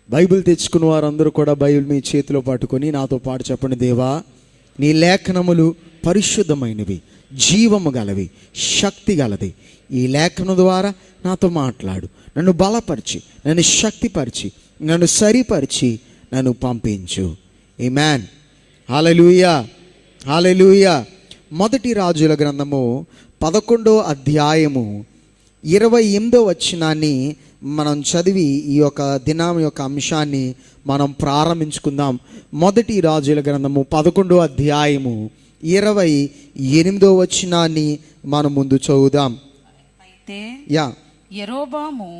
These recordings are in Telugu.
బైబిల్ తెచ్చుకున్న వారందరూ కూడా బైబిల్ మీ చేతిలో పట్టుకొని నాతో పాటు చెప్పండి. దేవా, నీ లేఖనములు పరిశుద్ధమైనవి, జీవము గలవి, శక్తి గలది. ఈ లేఖనం ద్వారా నాతో మాట్లాడు, నన్ను బలపరిచి, నన్ను శక్తిపరిచి, నన్ను సరిపరిచి, నన్ను పంపించు. ఆమేన్. హల్లెలూయా, హల్లెలూయా. మొదటి రాజుల గ్రంథము 11వ అధ్యాయము 28వ వచనాన్ని మనం చదివి ఈ యొక్క దినం యొక్క అంశాన్ని మనం ప్రారంభించుకుందాం. మొదటి రాజుల గ్రంథము 11వ అధ్యాయము 28వ వచనాన్ని మనం ముందు చదువుదాం. అయితే యెరోబాము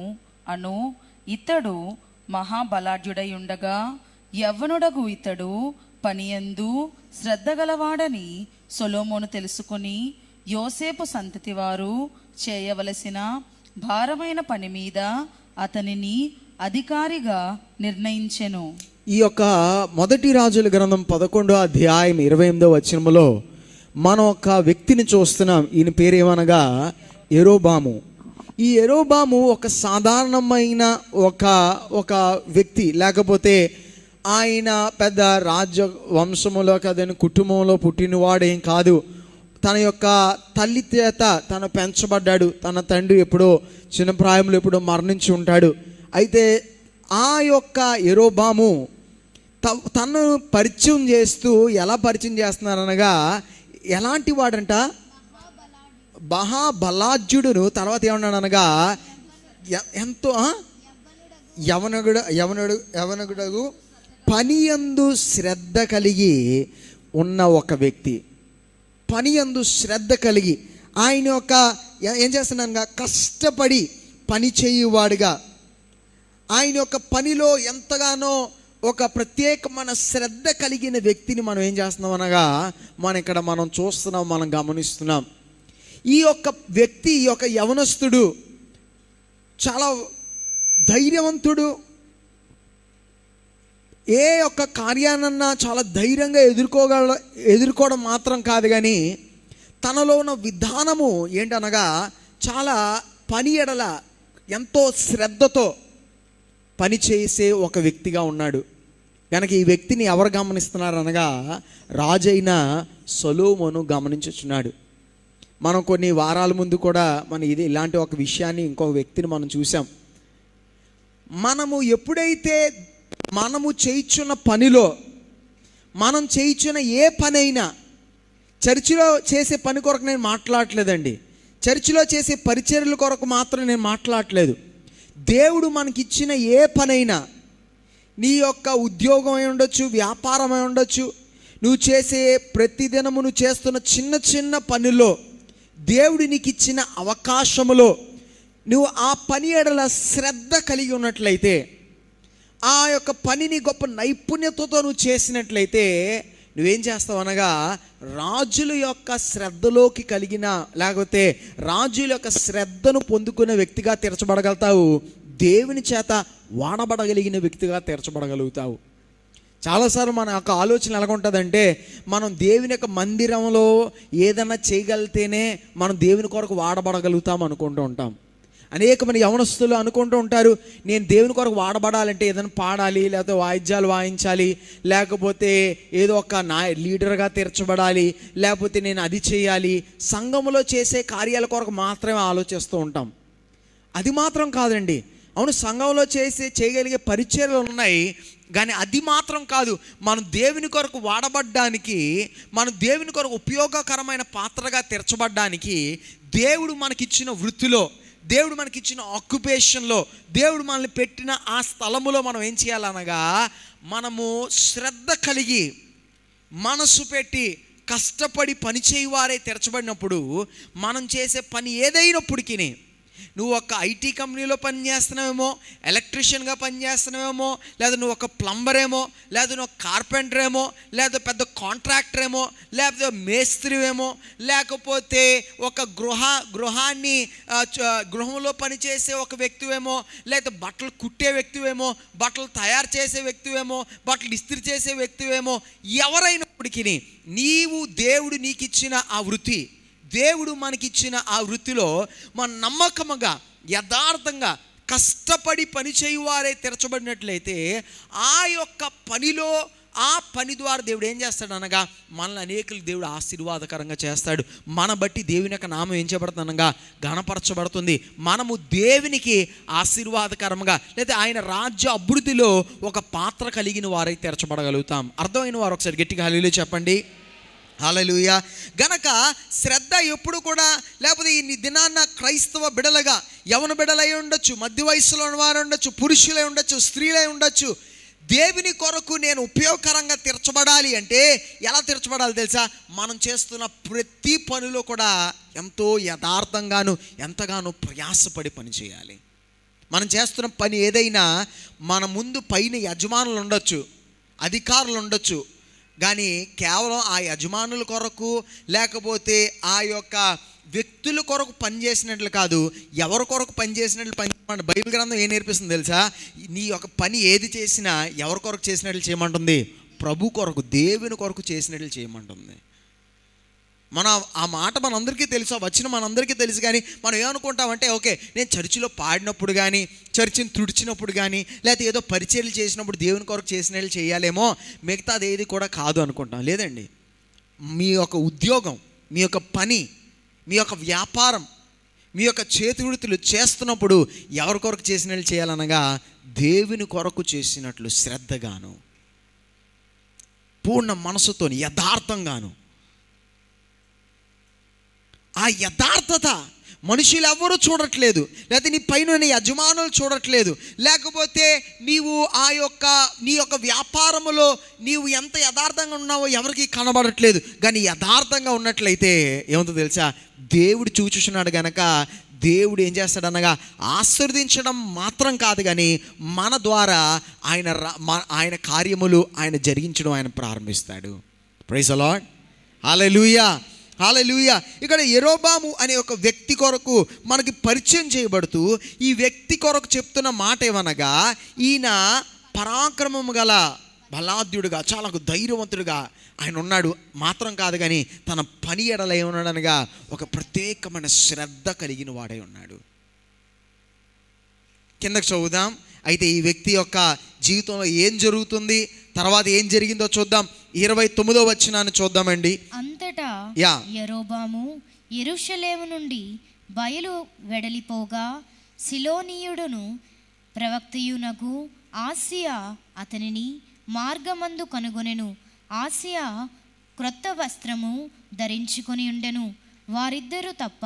అను ఇతడు మహాబలాఢ్యుడై ఉండగా యవ్వనుడగు ఇతడు పనియందు శ్రద్ధ గలవాడని సొలొమోను తెలుసుకొని యోసేపు సంతతి వారు చేయవలసిన భారమైన పని మీద అతనిని అధికారిగా నిర్ణయించెను. ఈ యొక్క మొదటి రాజుల గ్రంథం 11వ అధ్యాయం 28వ వచనములో మనం ఒక వ్యక్తిని చూస్తున్నాం. ఈయన పేరేమనగా యెరోబాము. ఈ యెరోబాము ఒక సాధారణమైన ఒక వ్యక్తి, లేకపోతే ఆయన పెద్ద రాజ్య వంశములో కదని కుటుంబంలో పుట్టినవాడేం కాదు. తన యొక్క తల్లి చేత తను పెంచబడ్డాడు. తన తండ్రి ఎప్పుడో చిన్న ప్రాయంలో ఎప్పుడో మరణించి ఉంటాడు. అయితే ఆ యొక్క యెరోబాము తను పరిచయం చేస్తూ ఎలా పరిచయం చేస్తున్నారనగా, ఎలాంటి వాడంట, మహాబలాఢ్యుడును. తర్వాత ఏమన్నాడనగా, ఎంతో యవనగుడగు పనియందు శ్రద్ధ కలిగి ఉన్న ఒక వ్యక్తి. పనియందు శ్రద్ధ కలిగి ఆయన యొక్క ఏం చేస్తున్నానుగా, కష్టపడి పని చేయువాడుగా, ఆయన యొక్క పనిలో ఎంతగానో ఒక ప్రత్యేకమైన శ్రద్ధ కలిగిన వ్యక్తిని మనం ఏం చేస్తున్నాం అనగా, మనం చూస్తున్నాం, మనం గమనిస్తున్నాం. ఈ యొక్క వ్యక్తి, ఈ యొక్క యవనస్తుడు చాలా ధైర్యవంతుడు. ఏ ఒక్క కార్యానన్నా చాలా ధైర్యంగా ఎదుర్కోవడం మాత్రం కాదు, కానీ తనలో ఉన్న విధానము ఏంటనగా చాలా పని ఎడల ఎంతో శ్రద్ధతో పనిచేసే ఒక వ్యక్తిగా ఉన్నాడు. కనుక ఈ వ్యక్తిని ఎవరు గమనిస్తున్నారనగా, రాజైన సొలొమోను గమనించుచున్నాడు. మనం కొన్ని వారాల ముందు కూడా ఇలాంటి ఒక విషయాన్ని, ఇంకొక వ్యక్తిని మనం చూసాం. మనము ఎప్పుడైతే మనము చేయించున్న పనిలో, మనం చేయించున్న ఏ పని అయినా, చర్చిలో చేసే పని కొరకు నేను మాట్లాడట్లేదండి, చర్చిలో చేసే పరిచర్యల కొరకు మాత్రం నేను మాట్లాడట్లేదు. దేవుడు మనకిచ్చిన ఏ పనైనా, నీ యొక్క ఉద్యోగం అయి ఉండొచ్చు, వ్యాపారం అయి ఉండొచ్చు, నువ్వు చేసే ప్రతిదినము నువ్వు చేస్తున్న చిన్న చిన్న పనిలో, దేవుడు నీకు ఇచ్చిన అవకాశములో నువ్వు ఆ పని ఎడల శ్రద్ధ కలిగి ఉన్నట్లయితే, ఆ యొక్క పనిని గొప్ప నైపుణ్యతతో నువ్వు చేసినట్లయితే, నువ్వేం చేస్తావు అనగా, రాజుల యొక్క శ్రద్ధలోకి కలిగిన, లేకపోతే రాజుల యొక్క శ్రద్ధను పొందుకునే వ్యక్తిగా తీర్చబడగలుగుతావు. దేవుని చేత వాడబడగలిగిన వ్యక్తిగా తీర్చబడగలుగుతావు. చాలాసార్లు మన యొక్క ఆలోచన ఎలా ఉంటుందంటే, మనం దేవుని యొక్క మందిరంలో ఏదైనా చేయగలిగితేనే మనం దేవుని కొరకు వాడబడగలుగుతాం అనుకుంటూ ఉంటాం. అనేక మంది యవనస్తులు అనుకుంటూ ఉంటారు, నేను దేవుని కొరకు వాడబడాలంటే ఏదైనా పాడాలి, లేకపోతే వాయిద్యాలు వాయించాలి, లేకపోతే ఏదో ఒక లీడర్గా తీర్చబడాలి, లేకపోతే నేను అది చేయాలి. సంఘములో చేసే కార్యాల కొరకు మాత్రమే ఆలోచిస్తూ ఉంటాం. అది మాత్రం కాదండి. అవును, సంఘంలో చేయగలిగే పరిచర్యలు ఉన్నాయి, కానీ అది మాత్రం కాదు. మనం దేవుని కొరకు వాడబడ్డానికి, మనం దేవుని కొరకు ఉపయోగకరమైన పాత్రగా తీర్చబడ్డానికి, దేవుడు మనకిచ్చిన వృత్తిలో, దేవుడు మనకిచ్చిన ఆక్యుపేషన్లో, దేవుడు మనల్ని పెట్టిన ఆ స్థలములో మనం ఏం చేయాలనగా, మనము శ్రద్ధ కలిగి మనసు పెట్టి కష్టపడి పనిచేయువారే తెరచబడినప్పుడు, మనం చేసే పని ఏదైనప్పటికీ, నువ్వు ఒక ఐటీ కంపెనీలో పనిచేస్తున్నావేమో, ఎలక్ట్రీషియన్గా పనిచేస్తున్నావేమో, లేదా నువ్వు ఒక ప్లంబర్ ఏమో, లేదా నువ్వు కార్పెంటర్ ఏమో, లేదా పెద్ద కాంట్రాక్టర్ ఏమో, లేకపోతే మేస్త్రివేమో, లేకపోతే ఒక గృహంలో పనిచేసే ఒక వ్యక్తివేమో, లేదా బట్టలు కుట్టే వ్యక్తివేమో, బట్టలు తయారు చేసే వ్యక్తివేమో, బట్టలు ఇస్త్రీ చేసే వ్యక్తివేమో, ఎవరైనప్పటికీ దేవుడు నీకు ఇచ్చిన ఆ వృత్తి, దేవుడు మనకిచ్చిన ఆ వృత్తిలో మన నమ్మకముగా, యథార్థంగా, కష్టపడి పని చేయువారే తీర్చబడినట్లయితే ఆ యొక్క పనిలో, ఆ పని ద్వారా దేవుడు ఏం చేస్తాడు అనగా మనల్ని అనేకులు దేవుడు ఆశీర్వాదకరంగా చేస్తాడు. మన బట్టి దేవుని యొక్క నామం ఏం చేయబడుతుంది అనగా ఘనపరచబడుతుంది. మనము దేవునికి ఆశీర్వాదకరంగా లేదా ఆయన రాజ్య అభివృద్ధిలో ఒక పాత్ర కలిగిన వారై తీర్చబడగలుగుతాం. అర్థమైన వారు ఒకసారి గట్టిగా హల్లెలూయా చెప్పండి. హల్లెలూయా. గనక శ్రద్ధ ఎప్పుడు కూడా, లేకపోతే ఈ దినాన్న క్రైస్తవ బిడలుగా యవన బిడలై ఉండొచ్చు, మధ్య వయసులో వారు ఉండొచ్చు, పురుషులై ఉండొచ్చు, స్త్రీలై ఉండొచ్చు, దేవుని కొరకు నేను ఉపయోగకరంగా తీర్చబడాలి అంటే ఎలా తీర్చబడాలి తెలుసా? మనం చేస్తున్న ప్రతి పనిలో కూడా ఎంతో యథార్థంగాను ఎంతగానో ప్రయాసపడి పని చేయాలి. మనం చేస్తున్న పని ఏదైనా మన ముందు పైన యజమానులు ఉండొచ్చు, అధికారులు ఉండొచ్చు, కానీ కేవలం ఆ యజమానుల కొరకు లేకపోతే ఆ యొక్క వ్యక్తుల కొరకు పనిచేసినట్లు కాదు, ఎవరి కొరకు పనిచేసినట్లు పని. బైబిల్ గ్రంథం ఏం నేర్పిస్తుంది తెలుసా? నీ యొక్క పని ఏది చేసినా ఎవరి కొరకు చేసినట్లు చేయమంటుంది? ప్రభు కొరకు, దేవుని కొరకు చేసినట్లు చేయమంటుంది. ఆ మాట మనందరికీ తెలుసు, వచ్చిన మనందరికీ తెలుసు. కానీ మనం ఏమనుకుంటామంటే ఓకే, నేను చర్చిలో పాడినప్పుడు కానీ, చర్చిని తుడిచినప్పుడు కానీ, లేకపోతే ఏదో పరిచర్యలు చేసినప్పుడు దేవుని కొరకు చేసినట్లు చేయాలేమో, మిగతాది ఏది కూడా కాదు అనుకుంటాం. లేదండి, మీ యొక్క ఉద్యోగం, మీ యొక్క పని, మీ యొక్క వ్యాపారం, మీ యొక్క చేతి వృత్తులు చేస్తున్నప్పుడు ఎవరి కొరకు చేసినట్లు చేయాలనగా దేవుని కొరకు చేసినట్లు శ్రద్ధగాను, పూర్ణ మనసుతో, యథార్థంగాను. ఆ యథార్థత మనుషులు ఎవరు చూడట్లేదు, లేకపోతే నీ పైన యజమానులు చూడట్లేదు, లేకపోతే నీవు నీ యొక్క వ్యాపారములో నీవు ఎంత యథార్థంగా ఉన్నావో ఎవరికి కనబడట్లేదు. కానీ యథార్థంగా ఉన్నట్లయితే ఏముందో తెలుసా? దేవుడు చూచుచున్నాడు గనక దేవుడు ఏం చేస్తాడనగా ఆశీర్వదించడం మాత్రం కాదు, కానీ మన ద్వారా ఆయన కార్యములు ఆయన జరిగించడం ఆయన ప్రారంభిస్తాడు. Praise the Lord. Hallelujah, hallelujah. ఇక్కడ యెరోబాము అనే ఒక వ్యక్తి కొరకు మనకి పరిచయం చేయబడుతూ ఈ వ్యక్తి కొరకు చెప్తున్న మాట ఏమనగా, ఈయన పరాక్రమము గల బలాఢ్యుడుగా, చాలా ధైర్యవంతుడుగా ఆయన ఉన్నాడు మాత్రం కాదు, కానీ తన పని ఎడల ఏమన్నాడనగా ఒక ప్రత్యేకమైన శ్రద్ధ కలిగిన వాడై ఉన్నాడు. కిందకు చదువుదాం. అయితే ఈ వ్యక్తి యొక్క జీవితంలో ఏం జరుగుతుంది, తర్వాత ఏం జరిగిందో చూద్దాం. 29వ వచనాన్ని చూద్దామండి. అంతటా యెరోబాము యెరూషలేము నుండి బయలు వెడలిపోగా సిలోనీయుడును ప్రవక్తయునగు ఆసియా అతనిని మార్గమందు కనుగొనెను. ఆసియా క్రొత్త వస్త్రము ధరించుకొని ఉండెను. వారిద్దరూ తప్ప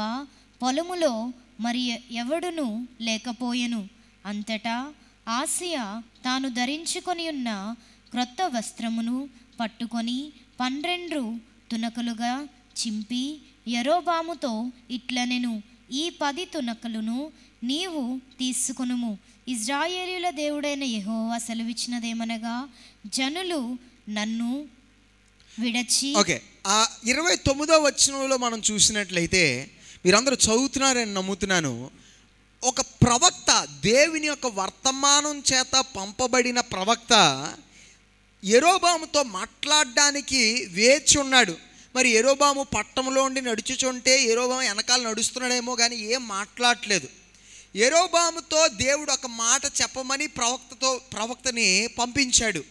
పొలములో మరి ఎవడును లేకపోయెను. అంతటా ఆసియా తాను ధరించుకొని ఉన్న క్రొత్త వస్త్రమును పట్టుకొని 12 తునకలుగా చింపి యెరోబాముతో ఇట్లనెను, ఈ 10 తునకలను నీవు తీసుకొనుము. ఇశ్రాయేలీయుల దేవుడైన యెహోవా సెలవిచ్చినదేమనగా, జనులు నన్ను విడచి. ఓకే, ఆ 29వ వచనంలో మనం చూసినట్లయితే, మీరందరూ చదువుతున్నారని నమ్ముతున్నాను, ఒక ప్రవక్త, దేవుని యొక్క వర్తమానం చేత పంపబడిన ప్రవక్త యెరోబాముతో మాట్లాడడానికి వేచి ఉన్నాడు. మరి యెరోబాము పట్టణంలో ఉండి నడుచుచుంటే యెరోబాము వెనకాల నడుస్తున్నాడేమో కానీ ఏం మాట్లాడట్లేదు. యెరోబాముతో దేవుడు ఒక మాట చెప్పమని ప్రవక్తని పంపించాడు.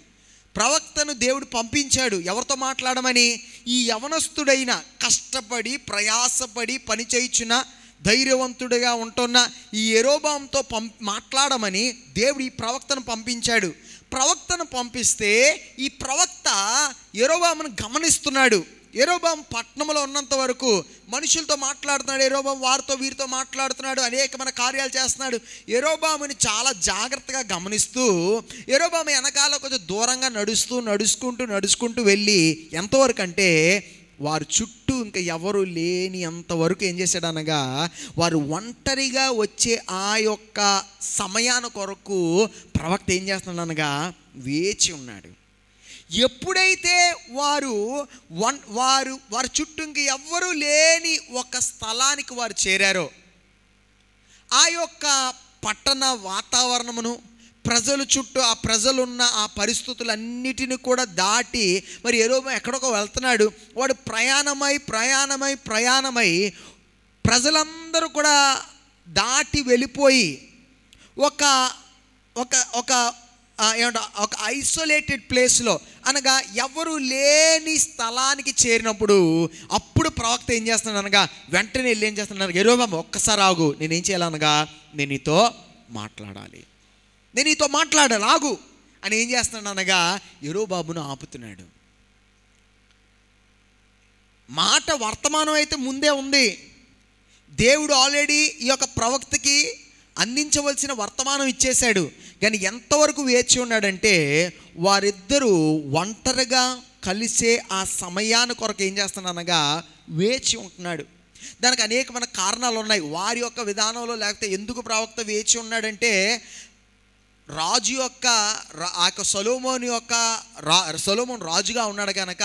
ప్రవక్తను దేవుడు పంపించాడు ఎవరితో మాట్లాడమని? ఈ యవనస్తుడైన, కష్టపడి ప్రయాసపడి పని చేయుచున్న, ధైర్యవంతుడిగా ఉంటున్న ఈ యెరోబాముతో మాట్లాడమని దేవుడు ఈ ప్రవక్తను పంపించాడు. ప్రవక్తను పంపిస్తే ఈ ప్రవక్త యెరోబామును గమనిస్తున్నాడు. యెరోబాము పట్టణంలో ఉన్నంత వరకు మనుషులతో మాట్లాడుతున్నాడు. యెరోబాము వారితో వీరితో మాట్లాడుతున్నాడు, అనేకమైన కార్యాలు చేస్తున్నాడు. యెరోబాముని చాలా జాగ్రత్తగా గమనిస్తూ యెరోబాము వెనకాల కొంచెం దూరంగా నడుచుకుంటూ వెళ్ళి ఎంతవరకు అంటే వారు చుట్టూ ఇంకా ఎవరు లేని అంతవరకు ఏం చేశాడనగా, వారు ఒంటరిగా వచ్చే ఆ యొక్క సమయాన కొరకు ప్రవక్త ఏం చేస్తున్నాడు అనగా వేచి ఉన్నాడు. ఎప్పుడైతే వారు చుట్టూ ఇంక ఎవ్వరూ లేని ఒక స్థలానికి వారు చేరారో, ఆ యొక్క పట్టణ వాతావరణమును, ప్రజలు చుట్టూ ఆ ప్రజలున్న ఆ పరిస్థితులన్నిటిని కూడా దాటి మరి యెరోబాము ఎక్కడికో వెళ్తున్నాడు. వాడు ప్రయాణమై ప్రజలందరూ కూడా దాటి వెళ్ళిపోయి ఒక ఒక ఒక ఏమంటా ఒక ఐసోలేటెడ్ ప్లేస్లో అనగా ఎవరు లేని స్థలానికి చేరినప్పుడు అప్పుడు ప్రవక్త ఏం చేస్తున్నాడు అనగా వెంటనే వెళ్ళి ఏం చేస్తున్నాడు, యెరోబాము ఒక్కసారి ఆగు, నేనేం చేయాలనగా నేను నీతో మాట్లాడాలి, నేను నీతో మాట్లాడాలి ఆగు అని ఏం చేస్తున్నాడు అనగా యెరోబామును ఆపుతున్నాడు. మాట వర్తమానం అయితే ముందే ఉంది. దేవుడు ఆల్రెడీ ఈ యొక్క ప్రవక్తకి అందించవలసిన వర్తమానం ఇచ్చేశాడు. కానీ ఎంతవరకు వేచి ఉన్నాడంటే వారిద్దరూ ఒంటరిగా కలిసే ఆ సమయాన్ని కొరకు ఏం చేస్తున్నానగా వేచి ఉంటున్నాడు. దానికి అనేకమైన కారణాలు ఉన్నాయి. వారి యొక్క విధానంలో లేకపోతే ఎందుకు ప్రవక్త వేచి ఉన్నాడంటే రాజు యొక్క ఆ యొక్క సొలొమోను రాజుగా ఉన్నాడు కనుక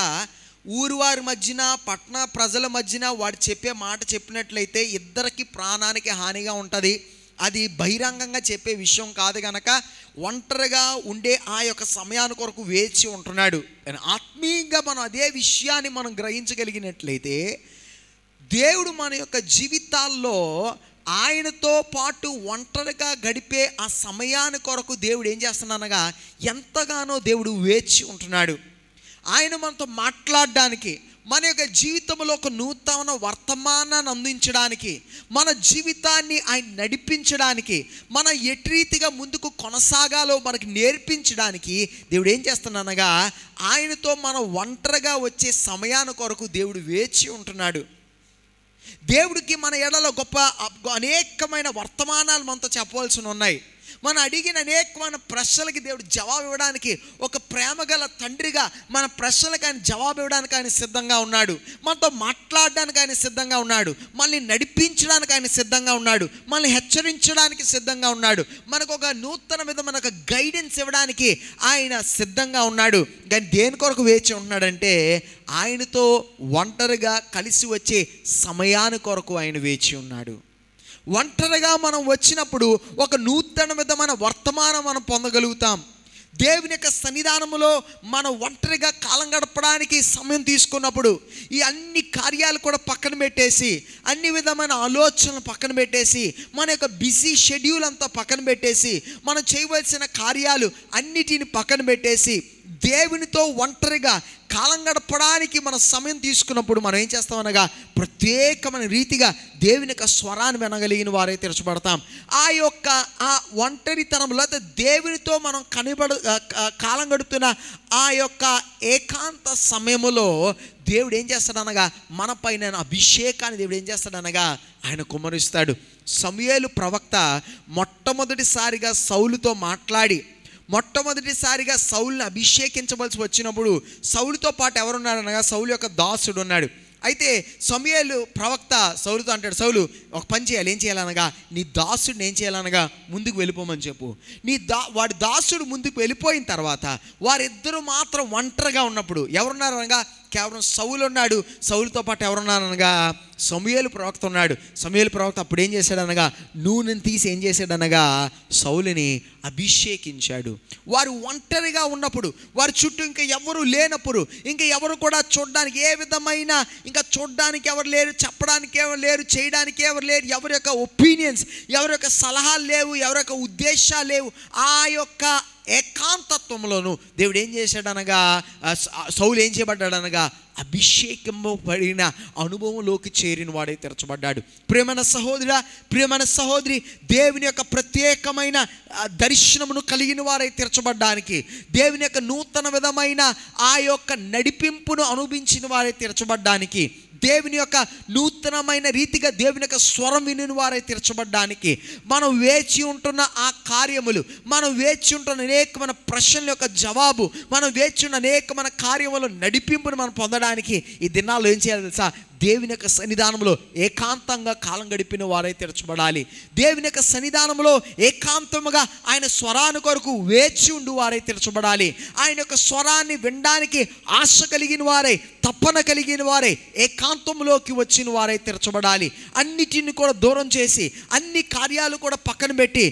ఊరు వారి మధ్యన పట్టణ ప్రజల మధ్యన వాడు చెప్పే మాట చెప్పినట్లయితే ఇద్దరికి ప్రాణానికి హానిగా ఉంటుంది. అది బహిరంగంగా చెప్పే విషయం కాదు కనుక ఒంటరిగా ఉండే ఆ యొక్క సమయాన్ని కొరకు వేచి ఉంటున్నాడు. ఆత్మీయంగా మనం అదే విషయాన్ని మనం గ్రహించగలిగినట్లయితే దేవుడు మన యొక్క జీవితాల్లో ఆయనతో పాటు ఒంటరిగా గడిపే ఆ సమయాన్ని కొరకు దేవుడు ఏం చేస్తున్నానగా ఎంతగానో దేవుడు వేచి ఉంటున్నాడు. ఆయన మనతో మాట్లాడడానికి, మన యొక్క జీవితంలో ఒక నూతన వర్తమానాన్ని అందించడానికి, మన జీవితాన్ని ఆయన నడిపించడానికి, మన ఎటు రీతిగా ముందుకు కొనసాగాలో మనకి నేర్పించడానికి దేవుడు ఏం చేస్తున్నానగా ఆయనతో మనం ఒంటరిగా వచ్చే సమయాన్ని కొరకు దేవుడు వేచి ఉంటున్నాడు. దేవుడికి మన ఎడలో గొప్ప అనేకమైన వర్తమానాలు మనతో చెప్పవలసి ఉన్నాయి. మనం అడిగిన అనేకమైన ప్రశ్నలకి దేవుడు జవాబు ఇవ్వడానికి ఒక ప్రేమగల తండ్రిగా మన ప్రశ్నలకు ఆయన జవాబు ఇవ్వడానికి ఆయన సిద్ధంగా ఉన్నాడు. మనతో మాట్లాడడానికి ఆయన సిద్ధంగా ఉన్నాడు. మనల్ని నడిపించడానికి ఆయన సిద్ధంగా ఉన్నాడు. మనల్ని హెచ్చరించడానికి సిద్ధంగా ఉన్నాడు. మనకు ఒక నూతన విధమైన ఒక గైడెన్స్ ఇవ్వడానికి ఆయన సిద్ధంగా ఉన్నాడు. కానీ దేని కొరకు వేచి ఉంటున్నాడంటే ఆయనతో ఒంటరిగా కలిసి వచ్చే సమయాన్ని కొరకు ఆయన వేచి ఉన్నాడు. ఒంటరిగా మనం వచ్చినప్పుడు ఒక నూతన విధమైన వర్తమానం మనం పొందగలుగుతాం. దేవుని యొక్క సన్నిధానములో మనం ఒంటరిగా కాలం గడపడానికి సమయం తీసుకున్నప్పుడు ఈ అన్ని కార్యాలు కూడా పక్కన పెట్టేసి, అన్ని విధమైన ఆలోచనలు పక్కన పెట్టేసి, మన యొక్క బిజీ షెడ్యూల్ అంతా పక్కన పెట్టేసి, మనం చేయవలసిన కార్యాలు అన్నిటిని పక్కన పెట్టేసి దేవునితో ఒంటరిగా కాలం గడపడానికి మనం సమయం తీసుకున్నప్పుడు మనం ఏం చేస్తామనగా ప్రత్యేకమైన రీతిగా దేవుని యొక్క స్వరాన్ని వినగలిగిన వారైతే తెరచబడతాం. ఆ యొక్క ఆ ఒంటరితనంలో అయితే దేవునితో మనం కాలం గడుపుతున్న ఆ యొక్క ఏకాంత సమయములో దేవుడు ఏం చేస్తాడనగా మన పైన అభిషేకాన్ని దేవుడు ఏం చేస్తాడనగా ఆయన కుమ్మరిస్తాడు. సమూయేలు ప్రవక్త మొట్టమొదటిసారిగా సౌలుతో మాట్లాడి మొట్టమొదటిసారిగా సౌలుని అభిషేకించవలసి వచ్చినప్పుడు సౌలుతో పాటు ఎవరున్నారనగా సౌలు యొక్క దాసుడు ఉన్నాడు. అయితే సమూయేలు ప్రవక్త సౌలుతో అంటాడు, సౌలు ఒక పని చేయాలి, ఏం చేయాలనగా నీ దాసుడిని ఏం చేయాలనగా ముందుకు వెళ్ళిపోమని చెప్పు. వాడి దాసుడు ముందుకు వెళ్ళిపోయిన తర్వాత వారిద్దరూ మాత్రం ఒంటరిగా ఉన్నప్పుడు ఎవరున్నారనగా కేవలం సౌలు ఉన్నాడు. సౌలుతో పాటు ఎవరున్నారనగా సమూయేలు ప్రవక్త ఉన్నాడు. సమూయేలు ప్రవక్త అప్పుడు ఏం చేశాడనగా నూనెని తీసి ఏం చేశాడనగా సౌలుని అభిషేకించాడు. వారు ఒంటరిగా ఉన్నప్పుడు, వారి చుట్టూ ఇంకా ఎవరు లేనప్పుడు, ఇంకా ఎవరు కూడా చూడడానికి ఏ విధమైన ఇంకా చూడడానికి ఎవరు లేరు, చెప్పడానికి ఎవరు లేరు, చేయడానికి ఎవరు లేరు, ఎవరి యొక్క ఒపీనియన్స్, ఎవరి యొక్క సలహాలు లేవు, ఎవరి యొక్క ఉద్దేశాలు లేవు. ఆ యొక్క ఏకాంతత్వంలోను దేవుడు ఏం చేశాడనగా సౌలు ఏం చేయబడ్డాడనగా అభిషేకింపబడిన అనుభవంలోకి చేరిన వాడే తెరచబడ్డాడు. ప్రియమైన సహోదరా, ప్రియమైన సహోదరి, దేవుని యొక్క ప్రత్యేకమైన దర్శనమును కలిగిన వారై తెరచబడ్డానికి, దేవుని యొక్క నూతన విధమైన ఆ యొక్క నడిపింపును అనుభవించిన వారై తెరచబడ్డానికి, దేవుని యొక్క నూతనమైన రీతిగా దేవుని యొక్క స్వరం విని వారై తీర్చబడ్డానికి, మనం వేచి ఉంటున్న ఆ కార్యములు, మనం వేచి ఉంటున్న అనేకమైన ప్రశ్నల యొక్క జవాబు, మనం వేచి ఉన్న అనేకమైన కార్యములు నడిపింపును మనం పొందడానికి ఈ దినాల్లో ఏం చేయాలి తెలుసా? దేవుని యొక్క సన్నిధానంలో ఏకాంతంగా కాలం గడిపిన వారై తెరచబడాలి. దేవుని యొక్క సన్నిధానంలో ఏకాంతముగా ఆయన స్వరాన్ని కొరకు వేచి ఉండి వారై తెరచబడాలి. ఆయన యొక్క స్వరాన్ని వినడానికి ఆశ కలిగిన వారై, తప్పన కలిగిన వారై ఏకాంతంలోకి వచ్చిన వారై తెరచబడాలి. అన్నిటిని కూడా దూరం చేసి, అన్ని కార్యాలు కూడా పక్కన పెట్టి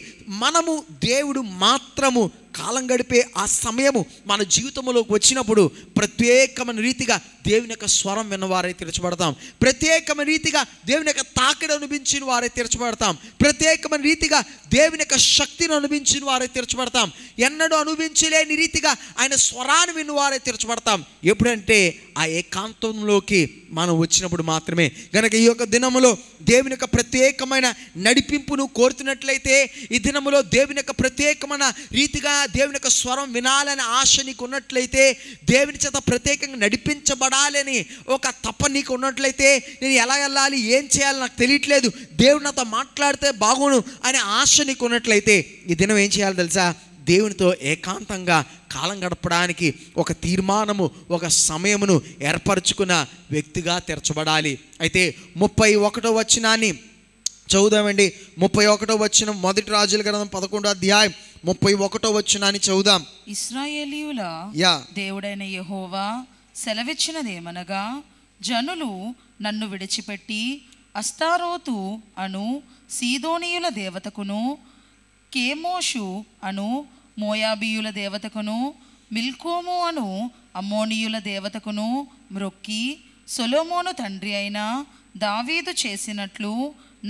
మనము దేవుడు మాత్రము కాలం గడిపే ఆ సమయము మన జీవితంలోకి వచ్చినప్పుడు ప్రత్యేకమైన రీతిగా దేవుని యొక్క స్వరం విన్నవారై తెరచబడతాం. ప్రత్యేకమైన రీతిగా దేవుని యొక్క తాకిడి అనుభవించిన వారే తీర్చబడతాం. ప్రత్యేకమైన రీతిగా దేవుని యొక్క శక్తిని అనుభవించిన వారే తీర్చబడతాం. ఎన్నడూ అనుభవించలేని రీతిగా ఆయన స్వరాన్ని విన్న వారే తీర్చబడతాం. ఎప్పుడంటే ఆ ఏకాంతంలోకి మనం వచ్చినప్పుడు మాత్రమే. కనుక ఈ యొక్క దినములో దేవుని యొక్క ప్రత్యేకమైన నడిపింపును కోరుతున్నట్లయితే, ఈ దినములో దేవుని యొక్క ప్రత్యేకమైన రీతిగా దేవుని యొక్క స్వరం వినాలని ఆశ నీకు ఉన్నట్లయితే, దేవుని చేత ప్రత్యేకంగా నడిపించబడాలని ఒక తపన నీకు ఉన్నట్లయితే, నేను ఎలా వెళ్ళాలి, ఏం చేయాలి నాకు తెలియట్లేదు, దేవుడు నాతో మాట్లాడితే బాగును అనే ఆశ నీకు ఉన్నట్లయితే, ఈ దినం ఏం చేయాలి తెలుసా? దేవునితో ఏకాంతంగా కాలం గడపడానికి ఒక తీర్మానము, ఒక సమయమును ఏర్పరచుకున్న వ్యక్తిగా తీర్చబడాలి. అయితే 31వ వచనాన్ని చదువుదామండి. 31వ వచనం, మొదటి రాజుల గ్రంథం 11వ అధ్యాయం 31వ వచనాన్ని చదువుదాం. ఇశ్రాయేలీయుల దేవుడైన యెహోవా సెలవిచ్చినదేమనగా, జనులు నన్ను విడిచిపెట్టి అస్తారోతు అను సీదోనీయుల దేవతకును, కేమోషు అను మోయాబీయుల దేవతకును, మిల్కోము అను అమ్మోనీయుల దేవతకును మ్రొక్కి, సొలొమోను తండ్రి అయిన దావీదు చేసినట్లు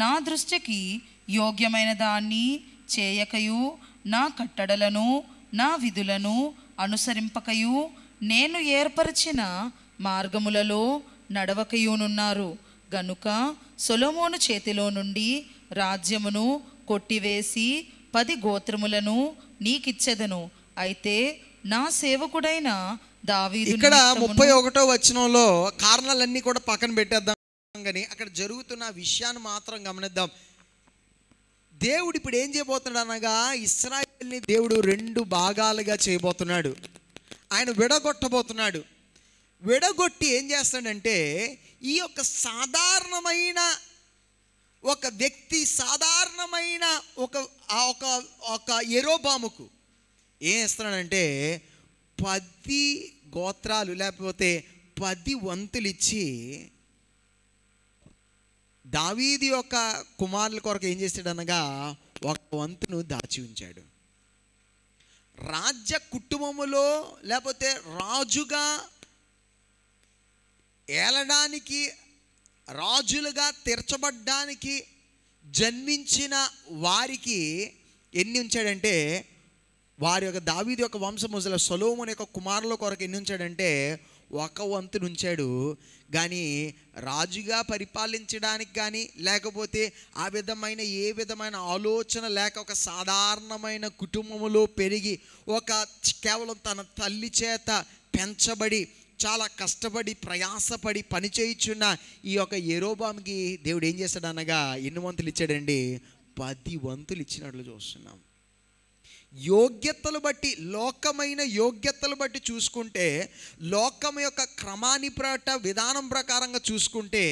నా దృష్టికి యోగ్యమైన దాన్ని చేయకయు, నా కట్టడలను నా విధులను అనుసరింపకయు, నేను ఏర్పరిచిన మార్గములలో నడవకయునున్నారు. గనుక సొలొమోను చేతిలో నుండి రాజ్యమును కొట్టివేసి 10 గోత్రములను నీకిచ్చెదను. అయితే నా సేవకుడైన దావీదు. ఇక్కడ 31వ వచనంలో కారణాలన్నీ కూడా పక్కన పెట్టేద్దాం, కానీ అక్కడ జరుగుతున్న విషయాన్ని మాత్రం గమనిద్దాం. దేవుడు ఇప్పుడు ఏం చేయబోతున్నాడు అనగా, ఇశ్రాయేలుని దేవుడు 2 భాగాలుగా చేయబోతున్నాడు. ఆయన విడగొట్టబోతున్నాడు. విడగొట్టి ఏం చేస్తాడంటే, ఈ యొక్క సాధారణమైన ఒక వ్యక్తి, సాధారణమైన ఒక యెరోబాముకు ఏం ఇస్తున్నాడంటే 10 గోత్రాలు లేకపోతే 10 వంతులు ఇచ్చి, దావీదు యొక్క కుమారుల కొరకు ఏం చేశాడు అనగా 1 వంతును దాచి ఉంచాడు. రాజ్య కుటుంబములో లేకపోతే రాజుగా ఏలడానికి, రాజులుగా తీర్చబడ్డానికి జన్మించిన వారికి ఎన్ని ఉంచాడంటే, వారి యొక్క దావీదు యొక్క వంశముల సొలొమోను యొక్క కుమారుల కొరకు ఎన్ని ఉంచాడంటే 1 వంతును ఉంచాడు. కానీ రాజుగా పరిపాలించడానికి కానీ, లేకపోతే ఆ విధమైన ఏ విధమైన ఆలోచన లేక, ఒక సాధారణమైన కుటుంబంలో పెరిగి, కేవలం తన తల్లి చేత పెంచబడి, చాలా కష్టపడి ప్రయాసపడి పనిచేయుచున్న ఈ యొక్క యెరోబాముకి దేవుడు ఏం చేశాడు అనగా ఎన్ని వంతులు ఇచ్చాడండి? 10 వంతులు ఇచ్చినట్లు చూస్తున్నాం. యోగ్యతలు బట్టి, లోకమైన యోగ్యతలు బట్టి చూసుకుంటే, లోకం యొక్క విధానం ప్రకారంగా చూసుకుంటే,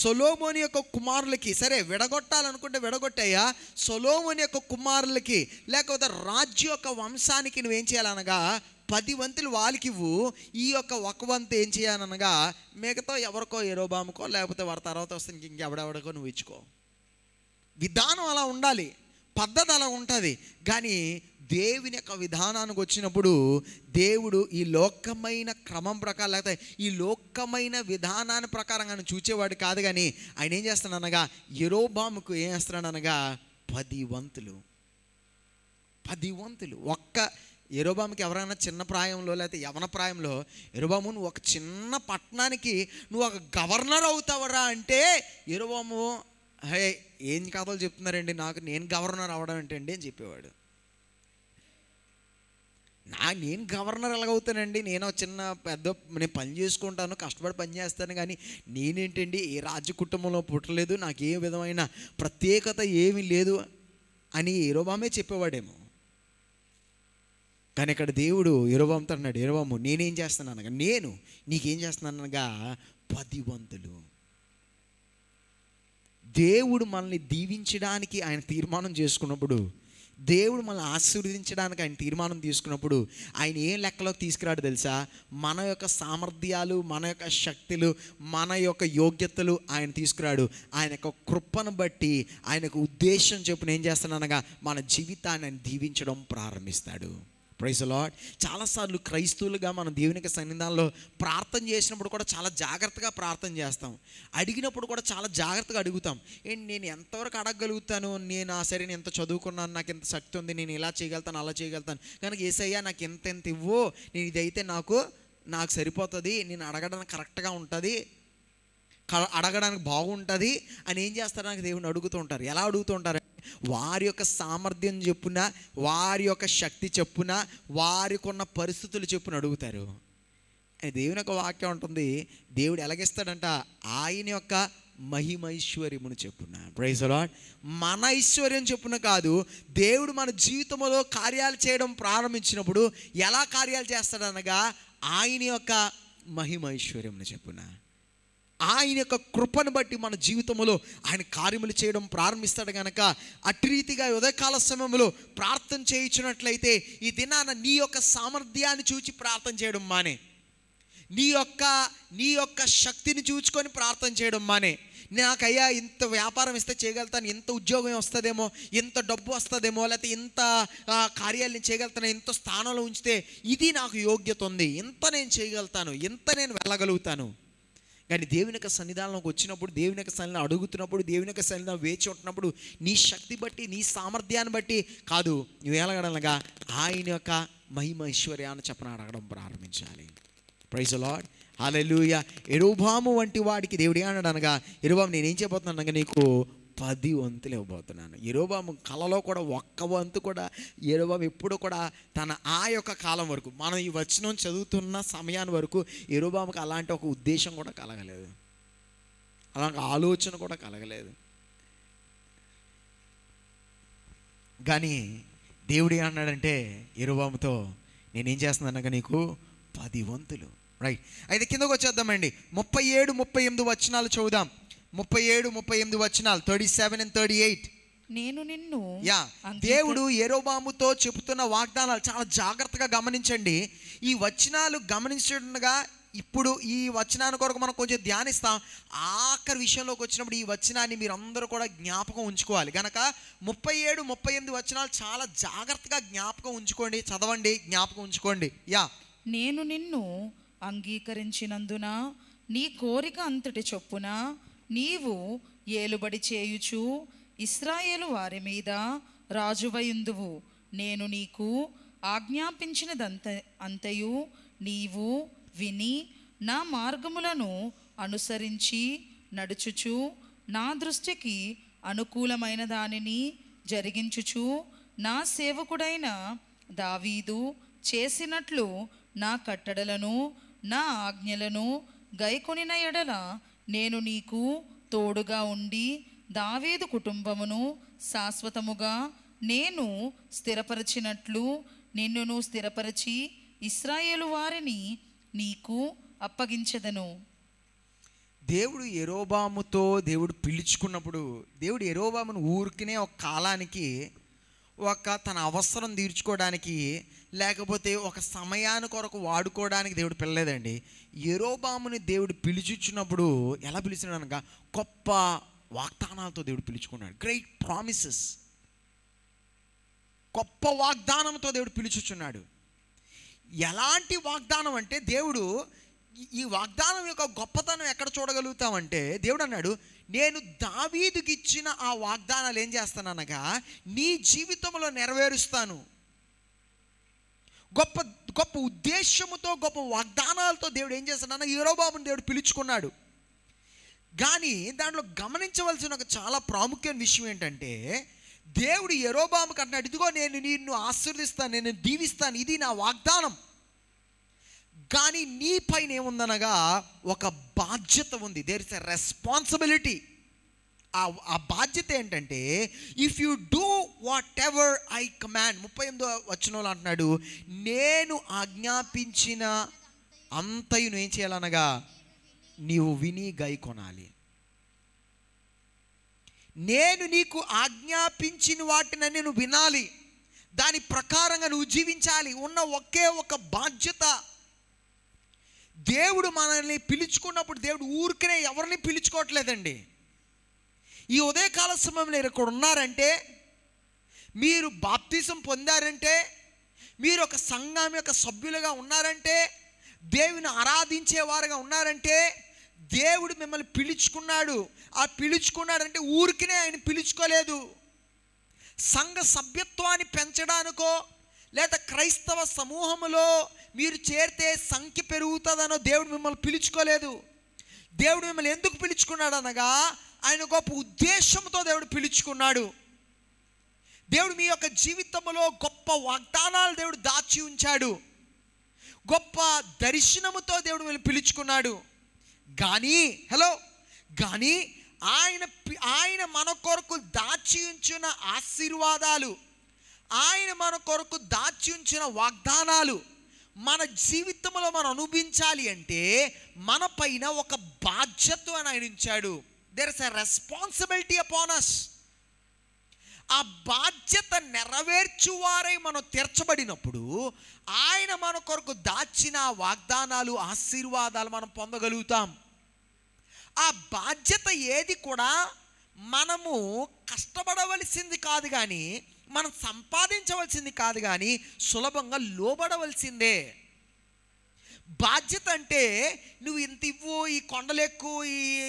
సొలొమోను యొక్క కుమారులకి సరే విడగొట్టాలనుకుంటే విడగొట్టాయా, సొలొమోను యొక్క కుమారులకి లేకపోతే రాజ్య యొక్క వంశానికి నువ్వేం చేయాలనగా 10 వంతులు వాళ్ళకి ఇవ్వు, ఈ యొక్క 1 వంతు ఏం చేయాలనగా మిగతా ఎవరికో యెరోబాముకో లేకపోతే వారి తర్వాత వస్తే ఇంకెవడెవడికో నువ్వు ఇచ్చుకో. విధానం అలా ఉండాలి, పద్ధతి అలా ఉంటుంది. కానీ దేవుని యొక్క విధానానికి వచ్చినప్పుడు దేవుడు ఈ లోకమైన క్రమం ప్రకారం లేకపోతే ఈ లోకమైన విధానాన్ని ప్రకారంగా ఆయన చూచేవాడు కాదు. కానీ ఆయన ఏం చేస్తాడనగా యెరోబాముకు ఏం చేస్తాడనగా 10 వంతులు. 10 వంతులు. యెరోబాముకి ఎవరైనా చిన్న ప్రాయంలో లేకపోతే యవన ప్రాయంలో, యెరోబాము నువ్వు ఒక చిన్న పట్టణానికి నువ్వు ఒక గవర్నర్ అవుతావరా అంటే, యెరోబాము హే ఏం కథలు చెప్తున్నారండి, నేను గవర్నర్ అవ్వడం ఏంటండి అని చెప్పేవాడు. నేను గవర్నర్ ఎలాగవుతానండి, నేను నేను పని చేసుకుంటాను, కష్టపడి పని చేస్తాను, కానీ నేనేంటండి ఏ రాజ్య కుటుంబంలో పుట్టలేదు, నాకు ఏ విధమైన ప్రత్యేకత ఏమీ లేదు అని యెరోబామే చెప్పేవాడేమో. కానీ ఇక్కడ దేవుడు యెరోబాముతో అన్నాడు, యెరోబాము నేనేం చేస్తాను అనగా, నేను నీకేం చేస్తున్నాను అనగా 10 వంతులు. దేవుడు మనల్ని దీవించడానికి ఆయన తీర్మానం చేసుకున్నప్పుడు, దేవుడు మనల్ని ఆశీర్వదించడానికి ఆయన తీర్మానం తీసుకున్నప్పుడు, ఆయన ఏం లెక్కలోకి తీసుకురాడు తెలుసా? మన యొక్క సామర్థ్యాలు, మన యొక్క శక్తులు, మన యొక్క యోగ్యతలు ఆయన తీసుకురాడు. ఆయన యొక్క కృపను బట్టి, ఆయన యొక్క ఉద్దేశం చొప్పున ఏం చేస్తాననగా మన జీవితాన్ని ఆయన దీవించడం ప్రారంభిస్తాడు. Praise the Lord. చాలాసార్లు క్రైస్తవులుగా మనం దేవునికి సన్నిధానంలో ప్రార్థన చేసినప్పుడు కూడా చాలా జాగ్రత్తగా ప్రార్థన చేస్తాం. అడిగినప్పుడు కూడా చాలా జాగ్రత్తగా అడుగుతాం. ఏంటి నేను ఎంతవరకు అడగగలుగుతాను, నేను సరే నేను ఎంత చదువుకున్నాను, నాకు ఎంత శక్తి ఉంది, నేను ఇలా చేయగలుగుతాను అలా చేయగలుగుతాను, కనుక యేసయ్యా నాకు ఎంత ఇవ్వు, నేను ఇదైతే నాకు సరిపోతుంది, నేను అడగడానికి కరెక్ట్గా ఉంటుంది, అడగడానికి బాగుంటుంది అని ఏం చేస్తారు, నాకు దేవుని అడుగుతూ ఉంటారు. ఎలా అడుగుతూ ఉంటారు? వారి యొక్క సామర్థ్యం చెప్పున, వారి యొక్క శక్తి చెప్పున, వారికి ఉన్న పరిస్థితులు చెప్పున అడుగుతారు. దేవుని యొక్క వాక్యం ఉంటుంది, దేవుడు ఎలాగిస్తాడంట, ఆయన యొక్క మహిమైశ్వర్యమును చెప్పున. Praise the Lord. మన ఐశ్వర్యం చెప్పున కాదు, దేవుడు మన జీవితంలో కార్యాలు చేయడం ప్రారంభించినప్పుడు ఎలా కార్యాలు చేస్తాడనగా ఆయన యొక్క మహిమైశ్వర్యమును చెప్పున, ఆయన యొక్క కృపను బట్టి మన జీవితంలో ఆయన కార్యములు చేయడం ప్రారంభిస్తాడు. కనుక అటు రీతిగా ఉదయకాల సమయంలో ప్రార్థన చేయించినట్లయితే ఈ దినాన నీ యొక్క సామర్థ్యాన్ని చూచి ప్రార్థన చేయడం మానే, నీ యొక్క శక్తిని చూచుకొని ప్రార్థన చేయడం మానే. నాకయ్యా ఇంత వ్యాపారం ఇస్తే చేయగలుగుతాను, ఇంత ఉద్యోగం వస్తుందేమో, ఇంత డబ్బు వస్తుందేమో, లేకపోతే ఇంత కార్యాలను చేయగలుగుతాను, ఇంత స్థానంలో ఉంచితే ఇది నాకు యోగ్యత ఉంది, ఇంత నేను చేయగలుగుతాను, ఇంత నేను వెళ్ళగలుగుతాను. కానీ దేవుని యొక్క సన్నిధానంలోకి వచ్చినప్పుడు, దేవుని యొక్క సన్నిధానం అడుగుతున్నప్పుడు, దేవుని యొక్క సన్నిధానం వేచి ఉంటున్నప్పుడు నీ శక్తి బట్టి, నీ సామర్థ్యాన్ని బట్టి కాదు, నువ్వు ఎలాగడనగా ఆయన యొక్క మహిమ ఐశ్వర్యాన్ని చెప్పని అడగడం ప్రారంభించాలి. Praise the Lord. హల్లెలూయా. యెరోబాము వంటి వాడికి దేవుడు ఏమన్నాడు అనగా, యెరోబాము నేనేం చేయబోతున్నాను అనగా నీకు 10 వంతులు ఇవ్వబోతున్నాను. యెరోబాము కలలో కూడా 1 వంతు కూడా యెరోబాము ఎప్పుడు కూడా తన ఆ యొక్క కాలం వరకు, మనం ఈ వచనం చదువుతున్న సమయాన్ని వరకు యెరోబాముకి అలాంటి ఒక ఉద్దేశం కూడా కలగలేదు, అలాంటి ఆలోచన కూడా కలగలేదు. కానీ దేవుడు ఏమన్నాడంటే యెరోబాముతో, నేనేం చేస్తున్నాను అనగా నీకు 10 వంతులు. రైట్. అయితే కిందకు వచ్చేద్దామండి. 37, 38 వచనాలు చదువుదాం. 37, 38 వచనాలు, 37 and 38. నేను నిన్ను దేవుడు యెరోబాముతో చెబుతున్న వాగ్దానాలు చాలా జాగ్రత్తగా గమనించండి. ఈ వచనాలు గమనించగా ఇప్పుడు ఈ వచనాన్ని కొరకు మనం కొంచెం ధ్యానిస్తాం. ఆఖరి విషయంలోకి వచ్చినప్పుడు ఈ వచనాన్ని మీరు అందరూ కూడా జ్ఞాపకం ఉంచుకోవాలి. కనుక 37, 38 వచనాలు చాలా జాగ్రత్తగా జ్ఞాపకం ఉంచుకోండి, చదవండి, జ్ఞాపకం ఉంచుకోండి. నేను నిన్ను అంగీకరించినందున నీ కోరిక అంతటి చొప్పున నీవు ఏలుబడి చేయుచు ఇశ్రాయేలు వారి మీద రాజువయుందువు. నేను నీకు ఆజ్ఞాపించినదంతయు నీవు విని నా మార్గములను అనుసరించి నడుచుచు నా దృష్టికి అనుకూలమైన దానిని జరిగించుచు నా సేవకుడైన దావీదు చేసినట్లు నా కట్టడలను నా ఆజ్ఞలను గైకొనిన ఎడల నేను నీకు తోడుగా ఉండి దావీదు కుటుంబమును శాశ్వతముగా నేను స్థిరపరచినట్లు నిన్నును స్థిరపరచి ఇశ్రాయేలు వారిని నీకు అప్పగించెదను. దేవుడు యెరోబాముతో దేవుడు పిలుచుకున్నప్పుడు, దేవుడు యెరోబామును ఊరికినే ఒక కాలానికి, ఒక తన అవసరం తీర్చుకోవడానికి, లేకపోతే ఒక సమయాన్ని కొరకు వాడుకోవడానికి దేవుడు పిలలేదండి. యెరోబాముని దేవుడు పిలుచుచున్నప్పుడు ఎలా పిలిచినాడు అనగా గొప్ప వాగ్దానాలతో దేవుడు పిలుచుకున్నాడు. గ్రేట్ ప్రామిసెస్, గొప్ప వాగ్దానంతో దేవుడు పిలుచుచున్నాడు. ఎలాంటి వాగ్దానం అంటే, దేవుడు ఈ వాగ్దానం యొక్క గొప్పతనం ఎక్కడ చూడగలుగుతామంటే, దేవుడు అన్నాడు, నేను దావీదుకి ఇచ్చిన ఆ వాగ్దానాలు ఏం చేస్తాననగా నీ జీవితంలో నెరవేరుస్తాను. గొప్ప గొప్ప ఉద్దేశముతో, గొప్ప వాగ్దానాలతో దేవుడు ఏం చేస్తాడన్న యెరోబాముని దేవుడు పిలుచుకున్నాడు. కానీ దాంట్లో గమనించవలసిన ఒక చాలా ప్రాముఖ్యమైన విషయం ఏంటంటే, దేవుడు యెరోబాముకి అంటున్నాడు, ఇదిగో నేను నిన్ను ఆశీర్వదిస్తాను, నేను దీవిస్తాను, ఇది నా వాగ్దానం. కానీ నీ పైన ఏముందనగా ఒక బాధ్యత ఉంది. There is a responsibility. ఆ బాధ్యత ఏంటంటే, if you do whatever I command, 38వ వచనంలో అంటున్నాడు, నేను ఆజ్ఞాపించిన అంతయు నువ్వు ఏం చేయాలనగా నీవు విని గైకొనాలి. నేను నీకు ఆజ్ఞాపించిన వాటిని నేను వినాలి, దాని ప్రకారంగా నువ్వు జీవించాలి. ఉన్న ఒకే ఒక బాధ్యత. దేవుడు మనల్ని పిలుచుకున్నప్పుడు దేవుడు ఊరికనే ఎవరిని పిలుచుకోవట్లేదండి. ఈ ఉదయకాల సమయంలో ఇక్కడ ఉన్నారంటే, మీరు బాప్తిజం పొందారంటే, మీరు ఒక సంఘం యొక్క సభ్యులుగా ఉన్నారంటే, దేవుని ఆరాధించేవారుగా ఉన్నారంటే, దేవుడు మిమ్మల్ని పిలుచుకున్నాడు. ఆ పిలుచుకున్నాడంటే ఊరికినే ఆయన పిలుచుకోలేదు. సంఘ సభ్యత్వాన్ని పెంచడానికో, లేదా క్రైస్తవ సమూహములో మీరు చేరితే సంఖ్య పెరుగుతుందనో దేవుడు మిమ్మల్ని పిలుచుకోలేదు. దేవుడు మిమ్మల్ని ఎందుకు పిలుచుకున్నాడు అనగా, ఆయన గొప్ప ఉద్దేశంతో దేవుడు పిలుచుకున్నాడు. దేవుడు మీ యొక్క జీవితంలో గొప్ప వాగ్దానాలు దేవుడు దాచి ఉంచాడు. గొప్ప దర్శనముతో దేవుడు మిమ్మల్ని పిలుచుకున్నాడు. కానీ ఆయన మన కొరకు దాచి ఉంచిన ఆశీర్వాదాలు, ఆయన మన కొరకు దాచి ఉంచిన వాగ్దానాలు మన జీవితంలో మనం అనుభవించాలి అంటే మన పైన ఒక బాధ్యత అని ఆయన ఉంచాడు. There is a responsibility upon us. ఆ బాధ్యత నెరవేర్చువారై మనం తీర్చబడినప్పుడు ఆయన మన కొరకు దాచిన వాగ్దానాలు, ఆశీర్వాదాలు మనం పొందగలుగుతాం. ఆ బాధ్యత ఏది కూడా మనము కష్టపడవలసింది కాదు, కానీ మనం సంపాదించవలసింది కాదు, కానీ సులభంగా లోబడవలసిందే. బాధ్యత అంటే నువ్వు ఇంత ఇవ్వు, ఈ కొండలెక్కు,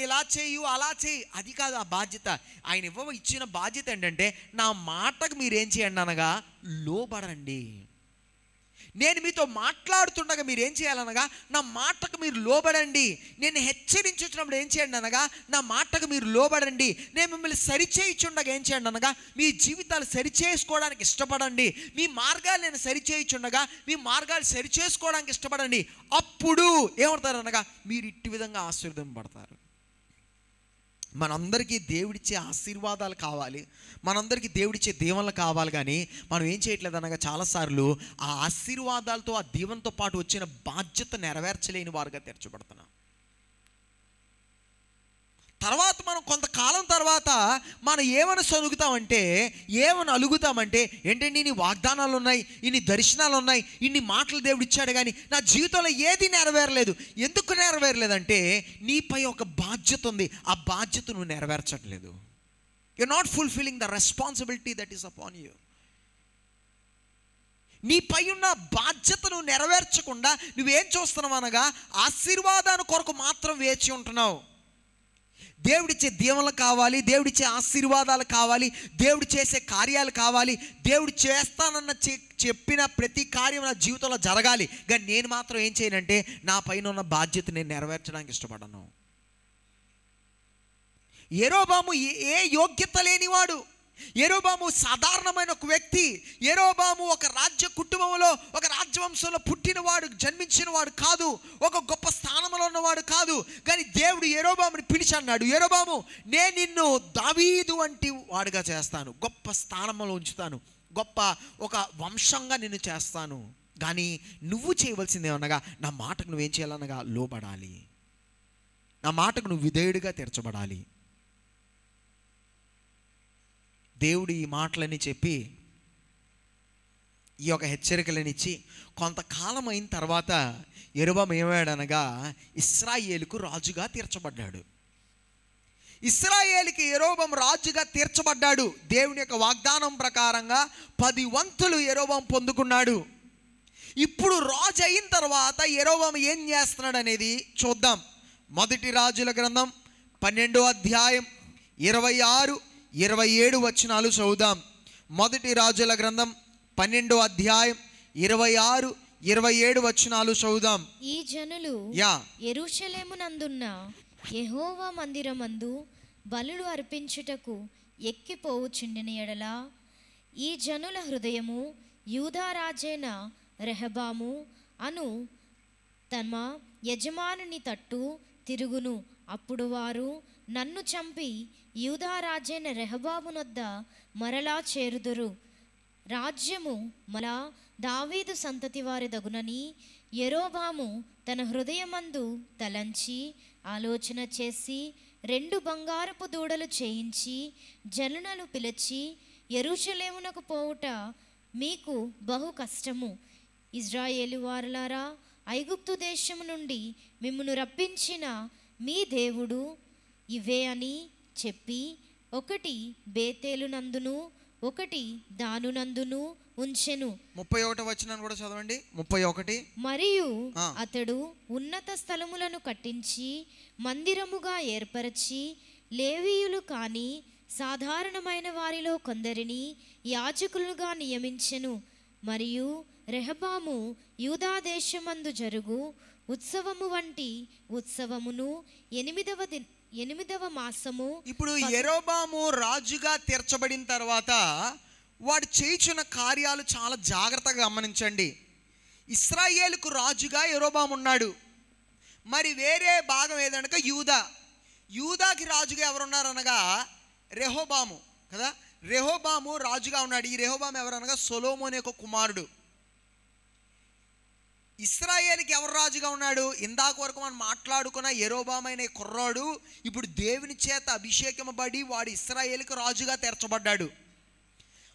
ఇలా చేయు, అలా చేయి, అది కాదు ఆ బాధ్యత. ఆయన ఇచ్చిన బాధ్యత ఏంటంటే, నా మాటకు మీరేం చేయండి అనగా లోబడండి. నేను మీతో మాట్లాడుతుండగా మీరు ఏం చేయాలనగా నా మాటకు మీరు లోబడండి. నేను హెచ్చరించున్నప్పుడు ఏం చేయండి అనగా నా మాటకు మీరు లోబడండి. నేను మిమ్మల్ని సరిచేయుచుండగా ఏం చేయండి అనగా మీ జీవితాలు సరిచేసుకోవడానికి ఇష్టపడండి. మీ మార్గాలు నేను సరిచేయుచుండగా మీ మార్గాలు సరిచేసుకోవడానికి ఇష్టపడండి. అప్పుడు ఏమవుతారు అనగా మీరు ఇట్టి విధంగా ఆశీర్వదింపబడతారు. మనందరికీ దేవుడిచ్చే ఆశీర్వాదాలు కావాలి, మనందరికీ దేవుడిచ్చే దీవెనలు కావాలి, కానీ మనం ఏం చేయట్లేదు అనగా చాలాసార్లు ఆ ఆశీర్వాదాలతో, ఆ దీవెనతో పాటు వచ్చిన బాధ్యత నెరవేర్చలేని వారుగా తీర్చబడుతున్నాం. తర్వాత మనం కొంతకాలం తర్వాత మనం ఏమని సొనుగుతామంటే, ఏమని అలుగుతామంటే, ఏంటండి ఇన్ని వాగ్దానాలు ఉన్నాయి, ఇన్ని దర్శనాలు ఉన్నాయి, ఇన్ని మాటలు దేవుడు ఇచ్చాడు, కానీ నా జీవితంలో ఏది నెరవేరలేదు. ఎందుకు నెరవేరలేదంటే నీపై ఒక బాధ్యత ఉంది, ఆ బాధ్యత నువ్వు నెరవేర్చట్లేదు. You are not fulfilling the responsibility that is upon you. నీపై ఉన్న బాధ్యతను నెరవేర్చకుండా నువ్వేం చూస్తున్నావు అనగా ఆశీర్వాదాన్ని కొరకు మాత్రం వేచి ఉంటున్నావు. దేవుడిచ్చే దీవెనలు కావాలి, దేవుడిచ్చే ఆశీర్వాదాలు కావాలి, దేవుడు చేసే కార్యాలు కావాలి, దేవుడు చేస్తానన్న చెప్పిన ప్రతి కార్యం నా జీవితంలో జరగాలి, కానీ నేను మాత్రం ఏం చేయనంటే నా పైన ఉన్న బాధ్యత నేను నెరవేర్చడానికి ఇష్టపడను. యెరోబాము ఏ యోగ్యత లేనివాడు. యెరోబాము సాధారణమైన ఒక వ్యక్తి. యెరోబాము ఒక రాజ్య కుటుంబంలో, ఒక రాజ్యవంశంలో పుట్టినవాడు, జన్మించినవాడు కాదు, ఒక గొప్ప స్థానంలో ఉన్నవాడు కాదు. కానీ దేవుడు యెరోబాముని పిలిచి అన్నాడు, యెరోబాము నేను నిన్ను దావీదు వంటి వాడుగా చేస్తాను, గొప్ప స్థానంలో ఉంచుతాను, గొప్ప ఒక వంశంగా నిన్ను చేస్తాను. కానీ నువ్వు చేయవలసింది ఏమనగా నా మాటకు నువ్వేం చేయాలనగా లోబడాలి, నా మాటకు నువ్వు విధేయుడిగా తీర్చబడాలి. దేవుడు ఈ మాటలని చెప్పి ఈ యొక్క హెచ్చరికలను ఇచ్చి కొంతకాలం అయిన తర్వాత యెరోబాము ఏమయ్యాడనగా ఇశ్రాయేలుకు రాజుగా తీర్చబడ్డాడు. ఇశ్రాయేలుకి యెరోబాము రాజుగా తీర్చబడ్డాడు. దేవుని యొక్క వాగ్దానం ప్రకారంగా 10 వంతులు యెరోబాము పొందుకున్నాడు. ఇప్పుడు రాజు అయిన తర్వాత యెరోబాము ఏం చేస్తున్నాడు అనేది చూద్దాం. మొదటి రాజుల గ్రంథం 12వ అధ్యాయం 26-27 వచనాలు చదువుదాం. మొదటి రాజుల గ్రంథం 12వ అధ్యాయం 26-27 వచనాలు చదువుదాం. ఈ జనులు యెరూషలేమునందున్న యెహోవా మందిరమందు బలులు అర్పించుటకు ఎక్కిపోవుచుండిన ఎడల ఈ జనుల హృదయము యూదా రాజైన రెహబాము అను తమ యజమానుని తట్టు తిరుగును. అప్పుడు వారు నన్ను చంపి యూదా రాజైన రెహబామునొద్ద మరలా చేరుదురు. రాజ్యము మరలా దావీదు సంతతి వారి దగునని యెరోబాము తన హృదయమందు తలంచి ఆలోచన చేసి 2 బంగారపు దూడలు చేయించి జనులను పిలిచి, యెరూషలేమునకు పోవుట మీకు బహు కష్టము. ఇశ్రాయేలు వారలారా, ఐగుప్తు దేశము నుండి మిమ్మును రప్పించిన మీ దేవుడు ఇవే అని చెప్పి, ఒకటి బేతేలు నందును ఒకటి దానునందును ఉంచెను. 31వ వచనాన్ని కూడా చదవండి. 31. మరియు అతడు ఉన్నత స్థలములను కట్టించి మందిరముగా ఏర్పరచి లేవీయులు కాని సాధారణమైన వారిలో కొందరిని యాజకులుగా నియమించెను. మరియు రెహబాము యూదా దేశమందు జరుగు ఉత్సవము వంటి ఉత్సవమును 8వ మాసము. ఇప్పుడు యెరోబాము రాజుగా తీర్చబడిన తర్వాత వాడు చేయుచున్న కార్యాలు చాలా జాగ్రత్తగా గమనించండి. ఇశ్రాయేలుకు రాజుగా యెరోబాము ఉన్నాడు. మరి వేరే భాగం ఏదనగా యూదాకి రాజుగా ఎవరున్నారనగా రెహోబాము కదా. రెహోబాము రాజుగా ఉన్నాడు. ఈ రెహోబాము ఎవరనగా సొలొమోను యొక్క కుమారుడు. ఇశ్రాయేలుకి ఎవరు రాజుగా ఉన్నాడు? ఇందాక వరకు మనం మాట్లాడుకున్న యెరోబాము అనే కుర్రాడు ఇప్పుడు దేవుని చేత అభిషేకమబడి వాడు ఇశ్రాయేలుకి రాజుగా తీర్చబడ్డాడు.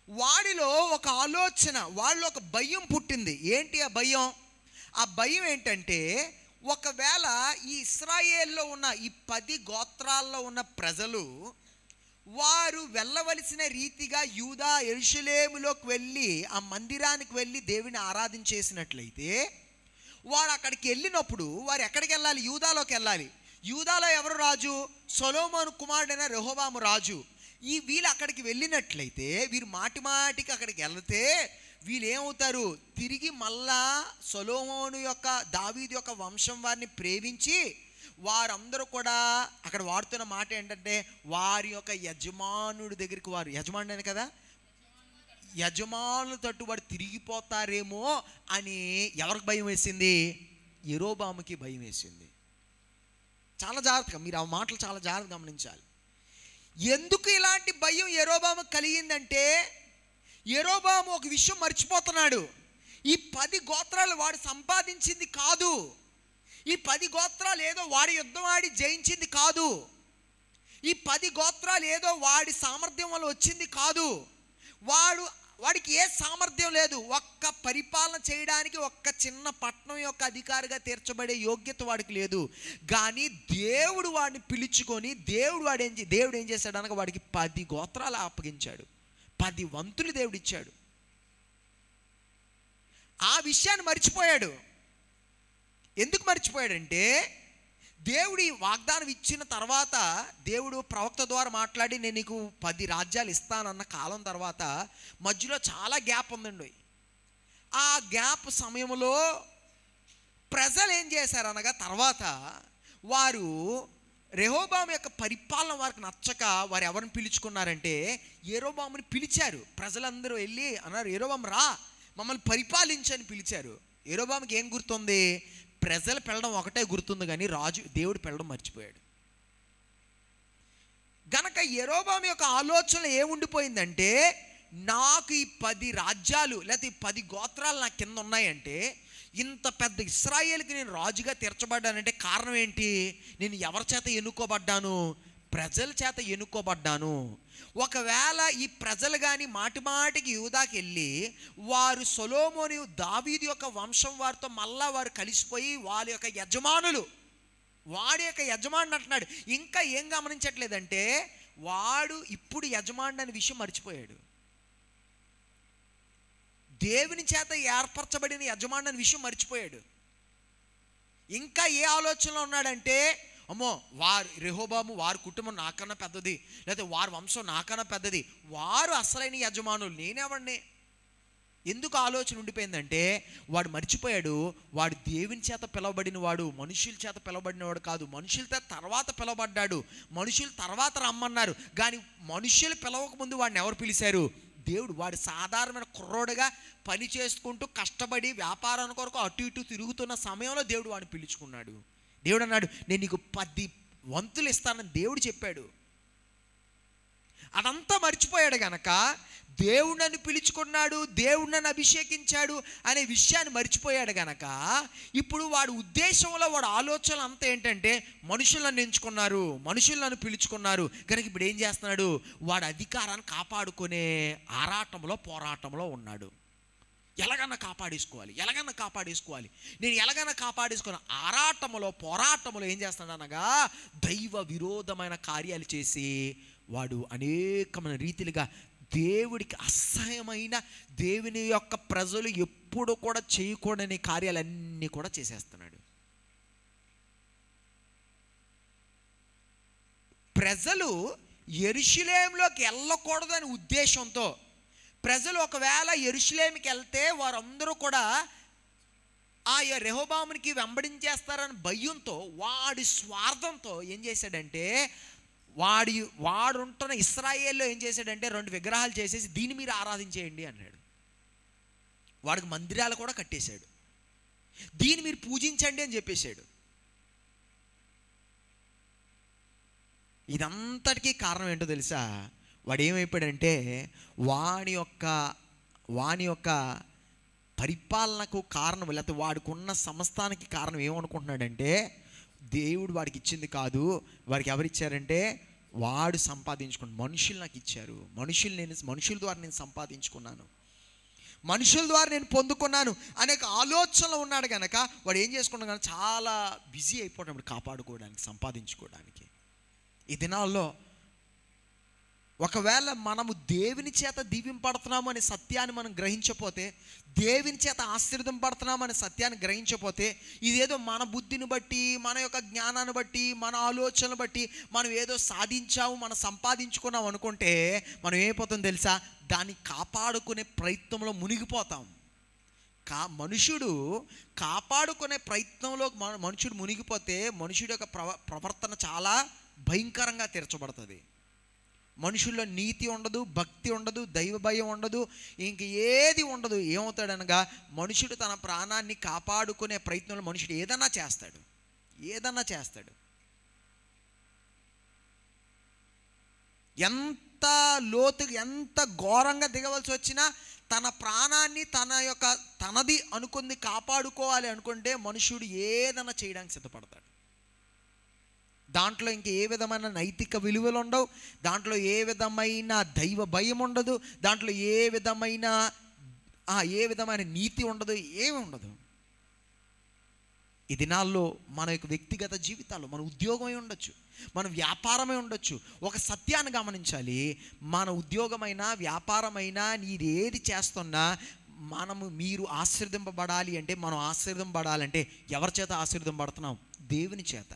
వాడిలో ఒక ఆలోచన, వాళ్ళలో ఒక భయం పుట్టింది. ఏంటి ఆ భయం? ఆ భయం ఏంటంటే, ఒకవేళ ఈ ఇశ్రాయేల్లో ఉన్న ఈ 10 గోత్రాల్లో ఉన్న ప్రజలు వారు వెళ్ళవలసిన రీతిగా యూదా యెరూషలేములోకి వెళ్ళి ఆ మందిరానికి వెళ్ళి దేవుని ఆరాధించేసినట్లయితే, వారు అక్కడికి వెళ్ళినప్పుడు వారు ఎక్కడికి వెళ్ళాలి? యూదాలోకి వెళ్ళాలి. యూదాలో ఎవరు రాజు? సొలొమోను కుమారుడైన రెహోబాము రాజు. వీళ్ళు అక్కడికి వెళ్ళినట్లయితే, వీరు మాటికి అక్కడికి వెళ్తే వీళ్ళు ఏమవుతారు? తిరిగి మళ్ళా సొలొమోను యొక్క దావీదు యొక్క వంశం వారిని ప్రేమించి వారందరూ కూడా అక్కడ వాడుతున్న మాట ఏంటంటే, వారి యొక్క యజమానుడి దగ్గరికి, వారు యజమానుడని కదా, యజమానుల తట్టు వాడు తిరిగిపోతారేమో అని ఎవరికి భయం వేసింది? యెరోబాముకి భయం వేసింది. చాలా జాగ్రత్తగా మీరు ఆ మాటలు చాలా జాగ్రత్తగా గమనించాలి. ఎందుకు ఇలాంటి భయం యెరోబాము కలిగిందంటే, యెరోబాము ఒక విషయం మర్చిపోతున్నాడు. ఈ 10 గోత్రాలు వాడు సంపాదించింది కాదు. ఈ 10 గోత్రాలు ఏదో వాడి యుద్ధం ఆడి జయించింది కాదు. ఈ 10 గోత్రాలు ఏదో వాడి సామర్థ్యం వల్ల వచ్చింది కాదు. వాడికి ఏ సామర్థ్యం లేదు. ఒక్క పరిపాలన చేయడానికి ఒక్క చిన్న పట్టణం యొక్క అధికారిగా తీర్చబడే యోగ్యత వాడికి లేదు. కానీ దేవుడు వాడిని పిలుచుకొని దేవుడు ఏం చేశాడు అనగా వాడికి 10 గోత్రాలు అప్పగించాడు. 10 వంతులు దేవుడు ఇచ్చాడు. ఆ విషయాన్ని మర్చిపోయాడు. ఎందుకు మర్చిపోయాడంటే, దేవుడు ఈ వాగ్దానం ఇచ్చిన తర్వాత దేవుడు ప్రవక్త ద్వారా మాట్లాడి నేను నీకు 10 రాజ్యాలు ఇస్తానన్న కాలం తర్వాత మధ్యలో చాలా గ్యాప్ ఉందండి. ఆ గ్యాప్ సమయంలో ప్రజలు ఏం చేశారనగా తర్వాత వారు రెహోబాము యొక్క పరిపాలన వారికి నచ్చక వారు ఎవరిని పిలుచుకున్నారంటే యెరోబాముని పిలిచారు. ప్రజలందరూ వెళ్ళి అన్నారు, యెరోబాము రా మమ్మల్ని పరిపాలించని పిలిచారు. యెరోబాముకి ఏం గుర్తుంది? ప్రజలు పెళ్ళడం ఒకటే గుర్తుంది, కానీ దేవుడు పెళ్ళడం మర్చిపోయాడు. గనక యెరోబాము యొక్క ఆలోచన ఏముండిపోయిందంటే, నాకు ఈ 10 రాజ్యాలు లేకపోతే ఈ 10 గోత్రాలు నా కింద ఉన్నాయంటే, ఇంత పెద్ద ఇశ్రాయేలుకి నేను రాజుగా తీర్చబడ్డానంటే కారణం ఏంటి? నేను ఎవరి చేత ఎన్నుకోబడ్డాను? ప్రజల చేత ఎన్నుకోబడ్డాను. ఒకవేళ ఈ ప్రజలు కానీ మాటికి యూదాకి వెళ్ళి వారు సొలొమోను దావీదు యొక్క వంశం వారితో మళ్ళా వారు కలిసిపోయి వారి యొక్క వాడి యొక్క యజమానుడు అంటున్నాడు. ఇంకా ఏం గమనించట్లేదంటే, వాడు ఇప్పుడు యజమానుడు అనే విషయం మర్చిపోయాడు. దేవుని చేత ఏర్పరచబడిన యజమానుడు అనే విషయం మర్చిపోయాడు. ఇంకా ఏ ఆలోచనలో ఉన్నాడంటే, అమ్మో రెహోబాము వారి కుటుంబం నాకన్నా పెద్దది, లేకపోతే వారి వంశం నాకన్నా పెద్దది, వారు అసలైన యజమానులు, నేనెవడిని? ఎందుకు ఆలోచన ఉండిపోయిందంటే, వాడు మర్చిపోయాడు వాడు దేవుని చేత పిలవబడిన వాడు, మనుషుల చేత పిలవబడిన వాడు కాదు. మనుషులతో తర్వాత పిలవబడ్డాడు, మనుషులు తర్వాత రమ్మన్నారు. కానీ మనుషులు పిలవకముందు వాడిని ఎవరు పిలిచారు? దేవుడు. వాడు సాధారణమైన కుర్రోడుగా పని చేసుకుంటూ కష్టపడి వ్యాపారాన్ని కొరకు అటు ఇటు తిరుగుతున్న సమయంలో దేవుడు వాడిని పిలుచుకున్నాడు. దేవుడు అన్నాడు, నేను నీకు 10 వంతులు ఇస్తానని దేవుడు చెప్పాడు. అదంతా మర్చిపోయాడు గనక దేవుడు నన్ను పిలుచుకున్నాడు, దేవుడు నన్ను అభిషేకించాడు అనే విషయాన్ని మర్చిపోయాడు గనక ఇప్పుడు వాడి ఉద్దేశంలో వాడి ఆలోచన అంతా ఏంటంటే, మనుషులను ఎంచుకున్నారు, మనుషులను పిలుచుకున్నారు కనుక ఇప్పుడు ఏం చేస్తున్నాడు? వాడి అధికారాన్ని కాపాడుకునే పోరాటంలో ఉన్నాడు. ఎలాగన్నా కాపాడేసుకోవాలి, నేను ఎలాగన్నా కాపాడేసుకుని పోరాటంలో ఏం చేస్తున్నాడు అనగా దైవ విరోధమైన కార్యాలు చేసి వాడు అనేకమైన రీతిలుగా దేవుడికి అసహ్యమైన, దేవుని యొక్క ప్రజలు ఎప్పుడు కూడా చేయకూడని కార్యాలన్నీ కూడా చేసేస్తున్నాడు. ప్రజలు యెరూషలేములోకి వెళ్ళకూడదని ఉద్దేశంతో, ప్రజలు ఒకవేళ యెరూషలేముకి వెళ్తే వారందరూ కూడా ఆ రెహోబామునికి వెంబడించేస్తారని భయంతో, వాడి స్వార్థంతో ఏం చేశాడంటే, వాడుంటున్న ఇశ్రాయేల్లో ఏం చేశాడంటే 2 విగ్రహాలు చేసేసి దీన్ని మీరు ఆరాధించేయండి అన్నాడు. వాడికి మందిరాలు కూడా కట్టేశాడు. దీన్ని మీరు పూజించండి అని చెప్పేశాడు. ఇదంతటికీ కారణం ఏంటో తెలుసా? వాడు ఏమైపోయాడంటే, వాని యొక్క పరిపాలనకు కారణం, లేకపోతే వాడికి ఉన్న సమస్తానికి కారణం ఏమనుకుంటున్నాడంటే, దేవుడు వాడికి ఇచ్చింది కాదు, వాడికి ఎవరిచ్చారంటే వాడు సంపాదించుకున్నాడు. మనుషులు నాకు ఇచ్చారు, మనుషుల ద్వారా నేను సంపాదించుకున్నాను, మనుషుల ద్వారా నేను పొందుకున్నాను అనేక ఆలోచనలో ఉన్నాడు కనుక వాడు ఏం చేసుకున్నాడు కానీ చాలా బిజీ అయిపోతాడు కాపాడుకోవడానికి, సంపాదించుకోవడానికి. ఈ దినాల్లో ఒకవేళ మనము దేవుని చేత దీవింపడుతున్నాము అనే సత్యాన్ని మనం గ్రహించకపోతే, దేవుని చేత ఆశీర్వదింపడుతున్నాము అనే సత్యాన్ని గ్రహించకపోతే, ఇదేదో మన బుద్ధిని బట్టి, మన యొక్క జ్ఞానాన్ని బట్టి, మన ఆలోచనలు బట్టి మనం ఏదో సాధించాము, మనం సంపాదించుకున్నాం అనుకుంటే మనం ఏమైపోతాం తెలుసా? దాన్ని కాపాడుకునే ప్రయత్నంలో మునిగిపోతాం. మనుషుడు కాపాడుకునే ప్రయత్నంలో మనుషుడు మునిగిపోతే మనుషుడి యొక్క ప్రవర్తన చాలా భయంకరంగా తీర్చబడుతుంది. మనుషుల్లో నీతి ఉండదు, భక్తి ఉండదు, దైవ భయం ఉండదు, ఇంక ఏది ఉండదు. ఏమవుతాడనగా మనుషుడు తన ప్రాణాన్ని కాపాడుకునే ప్రయత్నంలో మనుషుడు ఏదన్నా చేస్తాడు. ఎంత లోతుగా, ఎంత ఘోరంగా దిగవలసి వచ్చినా తన ప్రాణాన్ని తనది అనుకుంది కాపాడుకోవాలి అనుకుంటే మనుషుడు ఏదన్నా చేయడానికి సిద్ధపడతాడు. దాంట్లో ఇంక ఏ విధమైన నైతిక విలువలు ఉండవు, దాంట్లో ఏ విధమైన దైవ భయం ఉండదు, దాంట్లో ఏ విధమైన నీతి ఉండదు, ఏమి ఉండదు. ఈ దినాల్లో మన యొక్క వ్యక్తిగత జీవితాల్లో, మన ఉద్యోగమై ఉండొచ్చు, మన వ్యాపారమై ఉండొచ్చు. ఒక సత్యాన్ని గమనించాలి, మన ఉద్యోగమైనా వ్యాపారమైనా నీది ఏది చేస్తున్నా మీరు ఆశీర్వదింపబడాలి అంటే, మనం ఆశీర్వదింపబడాలంటే ఎవరి చేత ఆశీర్వదింపబడుతున్నాం? దేవుని చేత.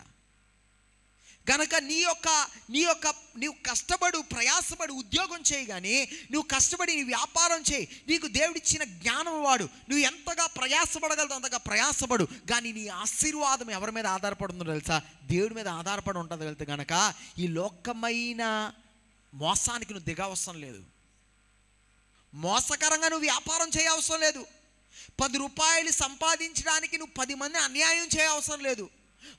కనుక నీవు కష్టపడు, ప్రయాసపడి ఉద్యోగం చేయి, కానీ నువ్వు కష్టపడి నీ వ్యాపారం చేయి, నీకు దేవుడిచ్చిన జ్ఞానం వాడు, నువ్వు ఎంతగా ప్రయాసపడగలదు అంతగా ప్రయాసపడు. కానీ నీ ఆశీర్వాదం ఎవరి మీద ఆధారపడుతుందో తెలుసా? దేవుడి మీద ఆధారపడి ఉంటుంది. వెళ్తే కనుక ఈ లోకమైన మోసానికి నువ్వు దిగవసరం లేదు, మోసకరంగా నువ్వు వ్యాపారం చేయవసరం లేదు, 10 రూపాయలు సంపాదించడానికి నువ్వు 10 మంది అన్యాయం చేయవసరం లేదు,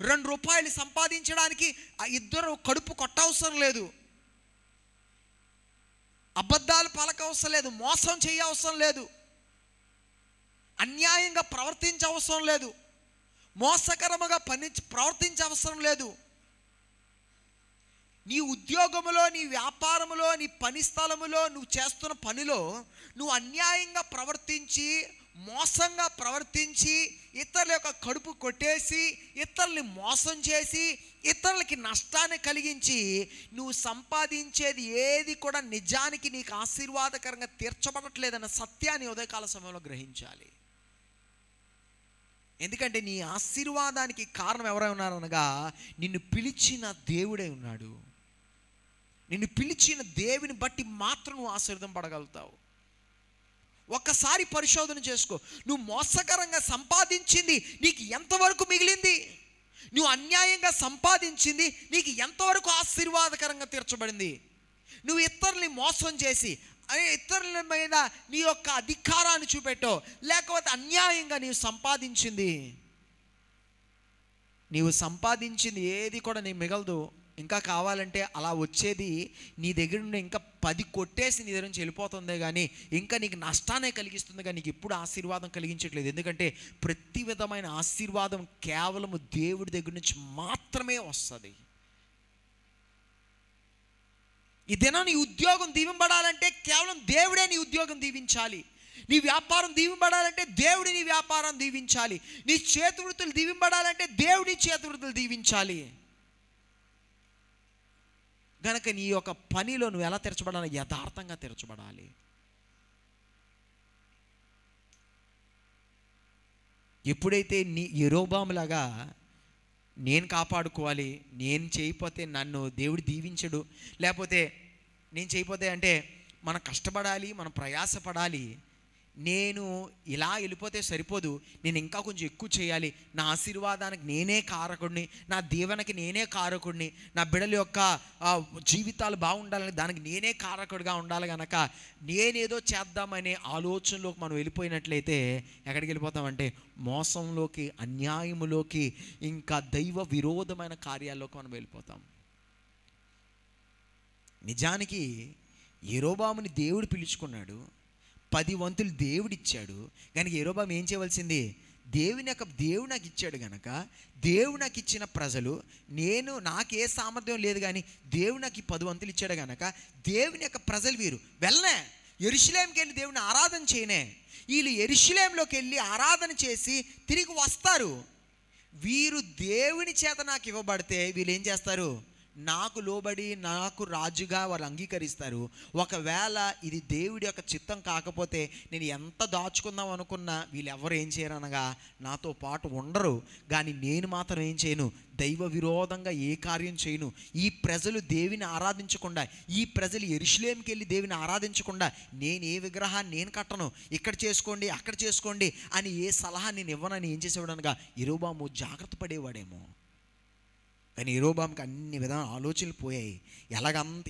2 రూపాయలు సంపాదించడానికి ఇద్దరు కడుపు కొట్టవసరం లేదు, అబద్ధాలు పలకవసరం లేదు, మోసం చేయవసరం లేదు, అన్యాయంగా ప్రవర్తించవసరం లేదు, మోసకరముగా ప్రవర్తించవసరం లేదు. నీ ఉద్యోగములో, నీ వ్యాపారములో, నీ పని స్థలములో, నువ్వు చేస్తున్న పనిలో నువ్వు అన్యాయంగా ప్రవర్తించి, మోసంగా ప్రవర్తించి, ఇతరుల యొక్క కడుపు కొట్టేసి, ఇతరుల్ని మోసం చేసి, ఇతరులకి నష్టాన్ని కలిగించి నువ్వు సంపాదించేది ఏది కూడా నిజానికి నీకు ఆశీర్వాదకరంగా తీర్చబడట్లేదన్న సత్యాన్ని ఉదయకాల సమయంలో గ్రహించాలి. ఎందుకంటే నీ ఆశీర్వాదానికి కారణం ఎవరై ఉన్నారనగా నిన్ను పిలిచిన దేవుడే ఉన్నాడు. నిన్ను పిలిచిన దేవుని బట్టి మాత్రం నువ్వు ఆశీర్వదింపబడగలుగుతావు. ఒక్కసారి పరిశోధన చేసుకో, నువ్వు మోసకరంగా సంపాదించింది నీకు ఎంతవరకు మిగిలింది? నువ్వు అన్యాయంగా సంపాదించింది నీకు ఎంతవరకు ఆశీర్వాదకరంగా తీర్చబడింది? నువ్వు ఇతరుల్ని మోసం చేసి, ఇతరుల మీద నీ యొక్క అధికారాన్ని చూపెట్టో, లేకపోతే అన్యాయంగా నీవు సంపాదించింది ఏది కూడా నీ మిగలదు. ఇంకా కావాలంటే అలా వచ్చేది నీ దగ్గర నుండి ఇంకా 10 కొట్టేసి నీ దగ్గర నుంచి వెళ్ళిపోతుందే కానీ ఇంకా నీకు నష్టాన్ని కలిగిస్తుంది, కానీ నీకు ఎప్పుడు ఆశీర్వాదం కలిగించట్లేదు. ఎందుకంటే ప్రతి విధమైన ఆశీర్వాదం కేవలము దేవుడి దగ్గర నుంచి మాత్రమే వస్తుంది. ఈ దినం నీ ఉద్యోగం దీవింపబడాలంటే కేవలం దేవుడే నీ ఉద్యోగం దీవించాలి. నీ వ్యాపారం దీవింపబడాలంటే దేవుడి నీ వ్యాపారం దీవించాలి. నీ చేతివృత్తులు దీవింపబడాలంటే దేవుడి చేతివృత్తులు దీవించాలి. కనుక నీ యొక్క పనిలో నువ్వు ఎలా తెరచబడాలి? యథార్థంగా తెరచబడాలి. ఎప్పుడైతే నీ యెరోబాములాగా నేను కాపాడుకోవాలి, నేను చేయకపోతే నన్ను దేవుడు దీవించడు, లేకపోతే నేను చేయకపోతే అంటే మనం కష్టపడాలి, మనం ప్రయాసపడాలి, నేను ఇలా వెళ్ళిపోతే సరిపోదు, నేను ఇంకా కొంచెం ఎక్కువ చేయాలి, నా ఆశీర్వాదానికి నేనే కారకుడిని, నా దీవెనకి నేనే కారకుడిని, నా బిడ్డల యొక్క జీవితాలు బాగుండాలని దానికి నేనే కారకుడిగా ఉండాలి, కనుక నేనేదో చేద్దామనే ఆలోచనలోకి మనం వెళ్ళిపోయినట్లయితే ఎక్కడికి వెళ్ళిపోతామంటే మోసంలోకి, అన్యాయములోకి, ఇంకా దైవ విరోధమైన కార్యాల్లోకి మనం వెళ్ళిపోతాం. నిజానికి యెరోబాముని దేవుడు పిలుచుకున్నాడు, 10 వంతులు దేవుడిచ్చాడు. కనుక యెరోబాము ఏం చేయవలసింది? దేవుడు నాకు ఇచ్చాడు కనుక, దేవుడు నాకు ఇచ్చిన ప్రజలు, నాకే సామర్థ్యం లేదు కానీ దేవుడు నాకు 10 వంతులు ఇచ్చాడు కనుక దేవుని యొక్క ప్రజలు వీరు వెళ్ళనే యెరూషలేముకి వెళ్ళి దేవుని ఆరాధన చేయనే. వీళ్ళు యెరూషలేములోకి వెళ్ళి ఆరాధన చేసి తిరిగి వస్తారు. వీరు దేవుని చేత నాకు ఇవ్వబడితే వీళ్ళు ఏం చేస్తారు? నాకు లోబడి నాకు రాజుగా వారు అంగీకరిస్తారు. ఒకవేళ ఇది దేవుడి యొక్క చిత్తం కాకపోతే నేను ఎంత దాచుకుందాం అనుకున్నా వీళ్ళు ఎవరు ఏం చేయరనగా నాతో పాటు ఉండరు. కానీ నేను మాత్రం ఏం చేయను? దైవ విరోధంగా ఏ కార్యం చేయను. ఈ ప్రజలు దేవుని ఆరాధించకుండా, ఈ ప్రజలు యెరూషలేముకి వెళ్ళి దేవుని ఆరాధించకుండా నేను ఏ విగ్రహాన్ని నేను కట్టను, ఇక్కడ చేసుకోండి అక్కడ చేసుకోండి అని ఏ సలహా నేను ఇవ్వనని ఏం చేసేవాడు అనగా యెరోబాము జాగ్రత్త పడేవాడేమో. కానీ యెరోబాముకి అన్ని విధాల ఆలోచనలు పోయాయి.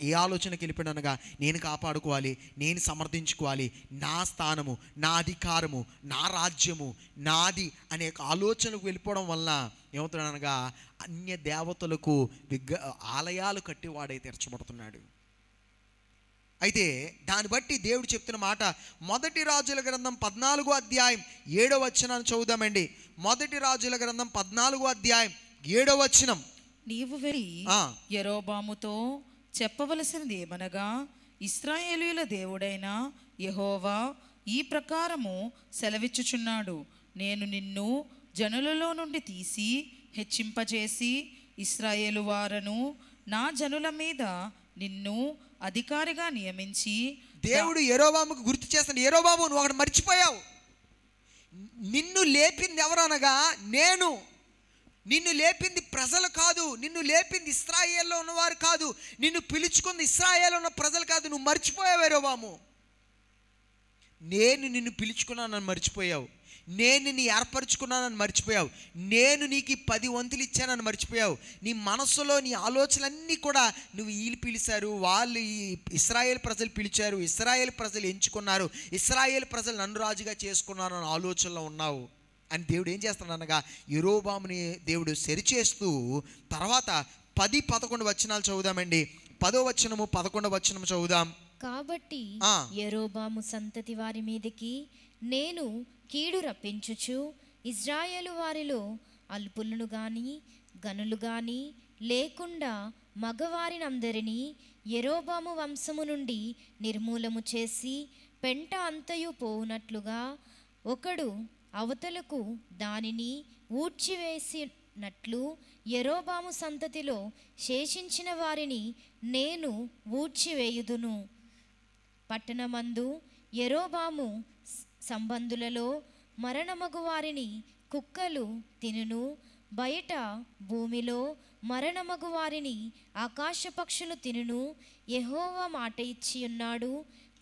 ఏ ఆలోచనకి వెళ్ళిపోయాడు అనగా నేను కాపాడుకోవాలి, నేను సమర్థించుకోవాలి, నా స్థానము, నా అధికారము, నా రాజ్యము నాది అనే ఆలోచనకు వెళ్ళిపోవడం వల్ల ఏమవుతున్నాడు అనగా అన్య దేవతలకు ఆలయాలు కట్టివాడై తెరచబడుతున్నాడు. అయితే దాన్ని బట్టి దేవుడు చెప్తున్న మాట 1 రాజుల గ్రంథం 14వ అధ్యాయం 7వ వచనాన్ని చదువుదామండి. 1 రాజుల గ్రంథం 14వ అధ్యాయం 7వ వచనం. నీవు వెళ్ళి యెరోబాముతో చెప్పవలసినది ఏమనగా, ఇశ్రాయేలీయుల దేవుడైన యెహోవా ఈ ప్రకారము సెలవిచ్చుచున్నాడు, నేను నిన్ను జనులలో నుండి తీసి హెచ్చింపజేసి ఇశ్రాయేలు వారను నా జనుల మీద నిన్ను అధికారిగా నియమించి. దేవుడు యెరోబాముకు గుర్తు చేస్తాడు, యెరోబాము నువ్వు అక్కడ మర్చిపోయావు, నిన్ను లేపింది ఎవరనగా నేను. నిన్ను లేపింది ప్రజలు కాదు, నిన్ను లేపింది ఇశ్రాయేల్లో ఉన్నవారు కాదు, నిన్ను పిలుచుకుంది ఇశ్రాయేల్లో ఉన్న ప్రజలు కాదు. నువ్వు మర్చిపోయావు యెరోబాము. నేను నిన్ను పిలుచుకున్నానని మర్చిపోయావు, నేను నిన్ను ఏర్పరచుకున్నానని మర్చిపోయావు, నేను నీకు 10 వంతులు ఇచ్చానని మర్చిపోయావు. నీ మనస్సులో నీ ఆలోచనలన్నీ కూడా నువ్వు వీళ్ళు పిలిచారు, వాళ్ళు ఈ ఇశ్రాయేల్ ప్రజలు పిలిచారు, ఇశ్రాయేల్ ప్రజలు ఎంచుకున్నారు, ఇశ్రాయేల్ ప్రజలు నన్ను రాజుగా చేసుకున్నారు అన్న ఆలోచనలో ఉన్నావు అని దేవుడు ఏం చేస్తున్నాడు అనగా యెరోబాముని దేవుడు సరిచేస్తూ తర్వాత 10-11 వచనాలు చదువుదామండి. 10వ వచనము 11వ వచనము చదువుదాం. కాబట్టి యెరోబాము సంతతి వారి మీదకి నేను కీడు రప్పించుచు ఇశ్రాయేలు వారిలో అల్పులను గాని గనులు గాని లేకుండా మగవారినందరినీ యెరోబాము వంశము నుండి నిర్మూలము చేసి పెంట అంతయు పోవునట్లుగా ఒకడు అవతలకు దానిని ఊడ్చివేసినట్లు యెరోబాము సంతతిలో శేషించిన వారిని నేను ఊడ్చివేయుదును. పట్టణమందు యెరోబాము సంబంధులలో మరణమగు వారిని కుక్కలు తినును, బయట భూమిలో మరణమగు వారిని ఆకాశ పక్షులు తినును. యెహోవా మాట ఇచ్చి ఉన్నాడు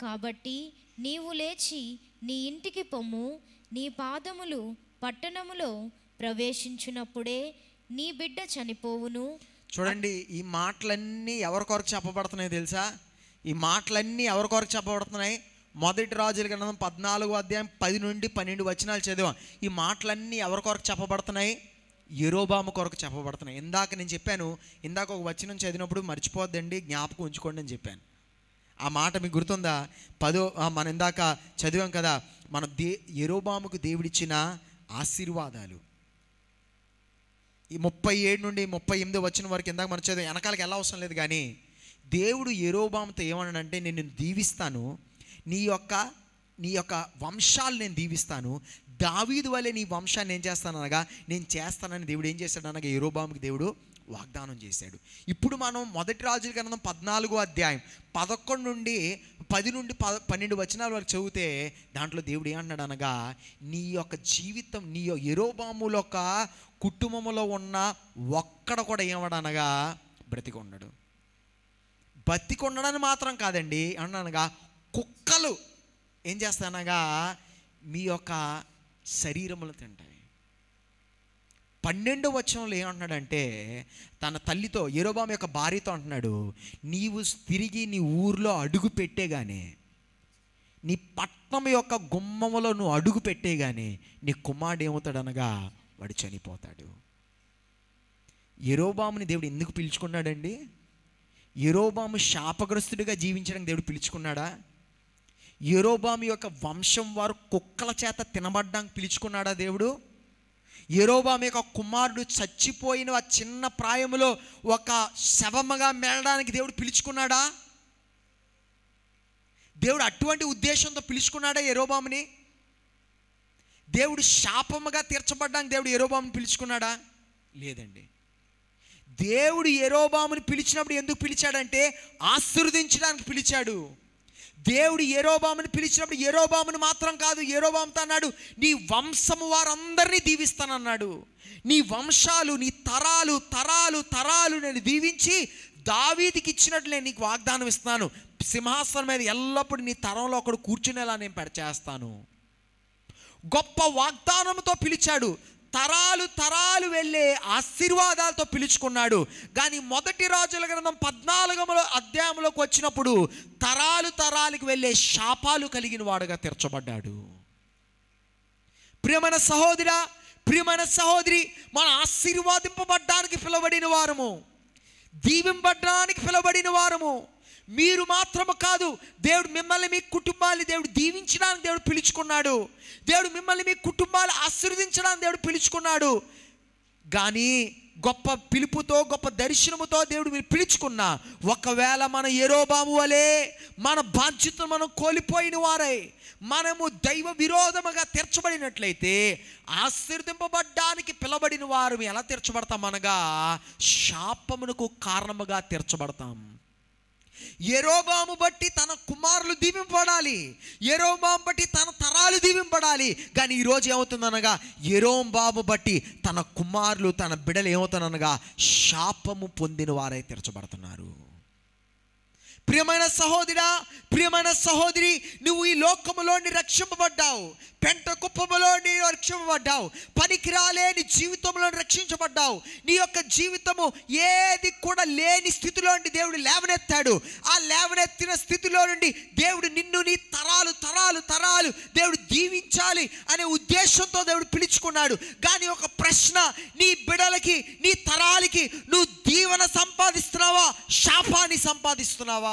కాబట్టి నీవు లేచి నీ ఇంటికి పొమ్ము. నీ పాదములు పట్టణములో ప్రవేశించినప్పుడే నీ బిడ్డ చనిపోవును. చూడండి, ఈ మాటలన్నీ ఎవరి కొరకు చెప్పబడుతున్నాయి తెలుసా? ఈ మాటలన్నీ ఎవరి కొరకు చెప్పబడుతున్నాయి? 1 రాజుల గ్రంథం 14వ అధ్యాయం 10 నుండి 12 వచనాలు చదివాం. ఈ మాటలన్నీ ఎవరి కొరకు చెప్పబడుతున్నాయి? యెరోబాము కొరకు చెప్పబడుతున్నాయి. ఇందాక నేను చెప్పాను, ఇందాక ఒక వచనం చదివినప్పుడు మర్చిపోద్దండి, జ్ఞాపకం ఉంచుకోండి అని చెప్పాను. ఆ మాట మీకు గుర్తుందా? మనం ఇందాక చదివాం కదా, మన యెరోబాముకు దేవుడిచ్చిన ఆశీర్వాదాలు. ఈ 37 నుండి 38 వచనం వరకు ఇందాక మనం చదివాం. వెనకాలకి ఎలా అవసరం లేదు. కానీ దేవుడు యెరోబాముతో ఏమన్నాడంటే, నేను నిన్ను దీవిస్తాను, నీ యొక్క వంశాలు నేను దీవిస్తాను, దావీదు వలె నీ వంశాన్ని ఏం చేస్తాను అనగా నేను చేస్తానని దేవుడు ఏం చేశాడు అనగా యెరోబాముకి దేవుడు వాగ్దానం చేశాడు. ఇప్పుడు మనం మొదటి రాజుల గ్రంథం 14వ అధ్యాయం 11 నుండి 10 నుండి 12 వచనాల వరకు చదివితే దాంట్లో దేవుడు ఏమన్నాడు అనగా, నీ యొక్క జీవితం, నీ యెరోబాముల యొక్క కుటుంబంలో ఉన్న ఒక్కడ కూడా ఏమడనగా బ్రతికి ఉండడు. బతికి ఉండడానికి మాత్రం కాదండి, అనగా కుక్కలు ఏం చేస్తానగా మీ యొక్క శరీరములు తింటాయి. 12వ వచనంలో ఏమంటున్నాడంటే, తన తల్లితో, యెరోబాము యొక్క భార్యతో అంటున్నాడు, నీవు తిరిగి నీ ఊర్లో అడుగు పెట్టేగానే, నీ పట్నం యొక్క గుమ్మములో నువ్వు అడుగు పెట్టేగానే నీ కుమారుడు ఏమవుతాడనగా వాడు చనిపోతాడు. యెరోబాముని దేవుడు ఎందుకు పిలుచుకున్నాడండి? యెరోబాము శాపగ్రస్తుడిగా జీవించడానికి దేవుడు పిలుచుకున్నాడా? యెరోబాము యొక్క వంశం వారు కుక్కల చేత తినబడ్డానికి పిలుచుకున్నాడా దేవుడు? యెరోబాము యొక్క కుమారుడు చచ్చిపోయిన ఆ చిన్న ప్రాయములో ఒక శవముగా మెలడానికి దేవుడు పిలుచుకున్నాడా? దేవుడు అటువంటి ఉద్దేశంతో పిలుచుకున్నాడా యెరోబాముని? దేవుడు శాపముగా తీర్చబడ్డానికి దేవుడు యెరోబాముని పిలుచుకున్నాడా? లేదండి. దేవుడు యెరోబాముని పిలిచినప్పుడు ఎందుకు పిలిచాడంటే ఆశీర్వదించడానికి పిలిచాడు. దేవుడు యెరోబాముని పిలిచినప్పుడు యెరోబాముని మాత్రం కాదు, యెరోబాముతో అన్నాడు, నీ వంశము వారందరినీ దీవిస్తానన్నాడు. నీ వంశాలు, నీ తరాలు తరాలు తరాలు నేను దీవించి దావీదుకి ఇచ్చినట్లు నేను నీకు వాగ్దానం ఇస్తున్నాను. సింహాసనం మీద ఎల్లప్పుడూ నీ తరంలో ఒకడు కూర్చునేలా నేను చేస్తాను. గొప్ప వాగ్దానంతో పిలిచాడు. తరాలు తరాలు వెళ్ళే ఆశీర్వాదాలతో పిలుచుకున్నాడు. కానీ మొదటి రాజుల గ్రంథం 14వ అధ్యాయంలోకి వచ్చినప్పుడు తరాలు తరాలకు వెళ్ళే శాపాలు కలిగిన వాడుగా తీర్చబడ్డాడు. ప్రియమైన సహోదరా, ప్రియమైన సహోదరి, మన ఆశీర్వాదింపబడ్డానికి పిలువబడిన వారము, దీవింపబడ్డానికి పిలువబడిన వారము. మీరు మాత్రము కాదు, దేవుడు మిమ్మల్ని, మీ కుటుంబాన్ని దేవుడు దీవించడానికి దేవుడు పిలుచుకున్నాడు. దేవుడు మిమ్మల్ని, మీ కుటుంబాలు ఆశీర్వదించడానికి దేవుడు పిలుచుకున్నాడు. కానీ గొప్ప పిలుపుతో, గొప్ప దర్శనముతో దేవుడు మీరు పిలుచుకున్నా, ఒకవేళ మన యెరోబాము వలె మన బాధ్యతను మనం కోల్పోయిన వారై మనము దైవ విరోధముగా తీర్చబడినట్లయితే, ఆశీర్వదింపబడ్డానికి పిలబడిన వారు ఎలా తీర్చబడతాం అనగా శాపమునకు కారణముగా తీర్చబడతాం. యెరోబాము బట్టి తన కుమారులు దీవింపబడాలి, యెరోబాము బట్టి తన తరాలు దీవింపబడాలి. కానీ ఈరోజు ఏమవుతుందనగా యెరోబాము బట్టి తన కుమారులు, తన బిడ్డలు ఏమవుతాననగా శాపము పొందిన వారై తీర్చబడుతున్నారు. ప్రియమైన సహోదరా, ప్రియమైన సహోదరి, నువ్వు ఈ లోకములోని రక్షింపబడ్డావు, పెంట కుప్పములో రక్షింపబడ్డావు, పనికిరాలేని జీవితంలో రక్షించబడ్డావు. నీ యొక్క జీవితము ఏది కూడా లేని స్థితిలో నుండి దేవుడు లేవనెత్తాడు. ఆ లేవనెత్తిన స్థితిలో నుండి దేవుడు నిన్ను, నీ తరాలు తరాలు తరాలు దేవుడు దీవించాలి అనే ఉద్దేశంతో దేవుడు పిలుచుకున్నాడు. కానీ ఒక ప్రశ్న, నీ బిడ్డలకి, నీ తరాలకి నువ్వు దీవెన సంపాదిస్తున్నావా, శాపాన్ని సంపాదిస్తున్నావా?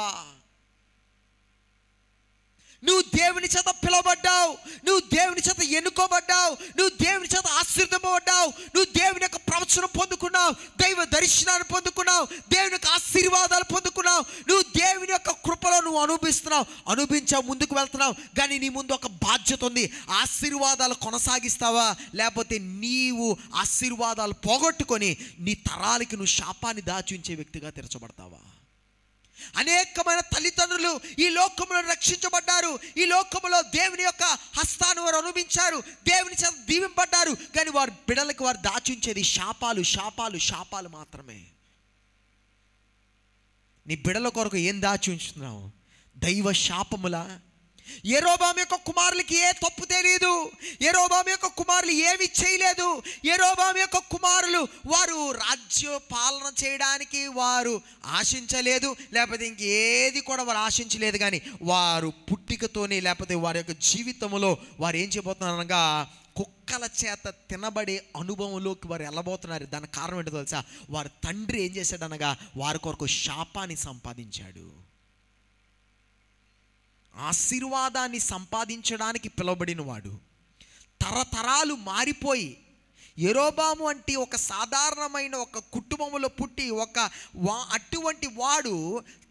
నువ్వు దేవుని చేత పిలవబడ్డావు, నువ్వు దేవుని చేత ఎన్నుకోబడ్డావు, నువ్వు దేవుని చేత ఆశీర్వదింపబడ్డావు, నువ్వు దేవుని యొక్క ప్రవచనం పొందుకున్నావు, దైవ దర్శనాన్ని పొందుకున్నావు, దేవుని యొక్క ఆశీర్వాదాలు పొందుకున్నావు, నువ్వు దేవుని యొక్క కృపలో నువ్వు అనుభవిస్తున్నావు, అనుభవించావు, ముందుకు వెళ్తున్నావు. కానీ నీ ముందు ఒక బాధ్యత ఉంది. ఆశీర్వాదాలు కొనసాగిస్తావా, లేకపోతే నీవు ఆశీర్వాదాలు పోగొట్టుకొని నీ తరాలకి నువ్వు శాపాన్ని దాచి ఉంచే వ్యక్తిగా తీర్చబడతావా? అనేకమైన తల్లిదండ్రులు ఈ లోకంలో రక్షించబడ్డారు, ఈ లోకంలో దేవుని యొక్క హస్తాన్ని వారు అనుభవించారు, దేవుని చేత దీవింపబడ్డారు. కానీ వారి బిడ్డలకు వారు దాచుంచేది శాపాలు శాపాలు శాపాలు మాత్రమే. నీ బిడ్డల కొరకు ఏం దాచి ఉంచుతున్నావు? దైవ శాపములా? యెరోబాము యొక్క కుమారులకి ఏ తప్పు తెలియదు, యెరోబాము యొక్క కుమారులు ఏమి చేయలేదు. యెరోబాము యొక్క కుమారులు వారు రాజ్య పాలన చేయడానికి వారు ఆశించలేదు, లేకపోతే ఇంకేది కూడా వారు ఆశించలేదు. కానీ వారు పుట్టికతోనే, లేకపోతే వారి యొక్క జీవితంలో వారు ఏం చేయబోతున్నారు అనగా కుక్కల చేత తినబడే అనుభవంలోకి వారు వెళ్ళబోతున్నారు. దానికి కారణం ఏంటో తెలుసా? వారి తండ్రి ఏం చేశాడు అనగా వారి కొరకు శాపాన్ని సంపాదించాడు. ఆశీర్వాదాన్ని సంపాదించడానికి పిలువబడిన వాడు తరతరాలు మారిపోయి, యెరోబాము అంటే ఒక సాధారణమైన ఒక కుటుంబంలో పుట్టి అటువంటి వాడు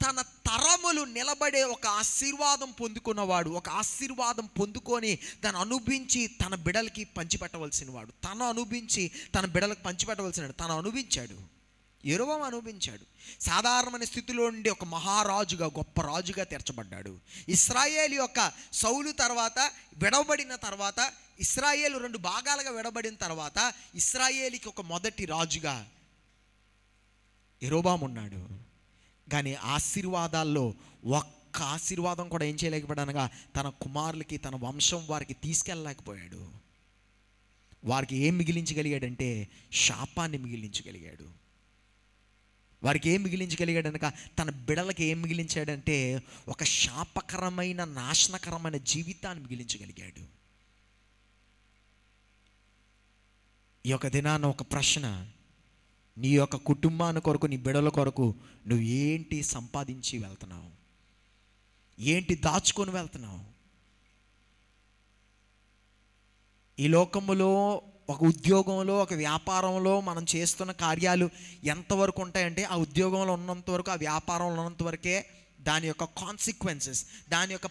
తన తరములు నిలబడే ఒక ఆశీర్వాదం పొందుకున్నవాడు, ఒక ఆశీర్వాదం పొందుకొని దాన్ని అనుభవించి తన బిడ్డలకి పంచిపెట్టవలసిన వాడు, తను అనుభవించి తన బిడ్డలకు పంచిపెట్టవలసిన వాడు, తను అనుభవించాడు. యెరొబాము అనుభవించాడు. సాధారణమైన స్థితిలో నుండి ఒక మహారాజుగా, గొప్ప రాజుగా తీర్చబడ్డాడు. ఇశ్రాయేలు యొక్క సౌలు తర్వాత విడవబడిన తర్వాత, ఇశ్రాయేలు 2 భాగాలుగా విడబడిన తర్వాత ఇశ్రాయేలుకి ఒక మొదటి రాజుగా యెరొబాము ఉన్నాడు. కానీ ఆశీర్వాదాల్లో ఒక్క ఆశీర్వాదం కూడా ఏం చేయలేకపోయాడనగా తన కుమారులకి, తన వంశం వారికి తీసుకెళ్ళలేకపోయాడు. వారికి ఏం మిగిలించగలిగాడంటే శాపాన్ని మిగిలించగలిగాడు. వారికి ఏం మిగిలించగలిగాడనక తన బిడలకి ఏం మిగిలించాడంటే ఒక శాపకరమైన, నాశనకరమైన జీవితాన్ని మిగిలించగలిగాడు. ఈ యొక్క దినాన ఒక ప్రశ్న, నీ యొక్క కుటుంబాన్ని కొరకు, నీ బిడల కొరకు నువ్వు ఏంటి సంపాదించి వెళ్తున్నావు? ఏంటి దాచుకొని వెళ్తున్నావు? ఈ లోకములో ఒక ఉద్యోగంలో, ఒక వ్యాపారంలో మనం చేస్తున్న కార్యాలు ఎంతవరకు ఉంటాయంటే ఆ ఉద్యోగంలో ఉన్నంత వరకు, ఆ వ్యాపారంలో ఉన్నంత వరకే దాని యొక్క కాన్సిక్వెన్సెస్, దాని యొక్క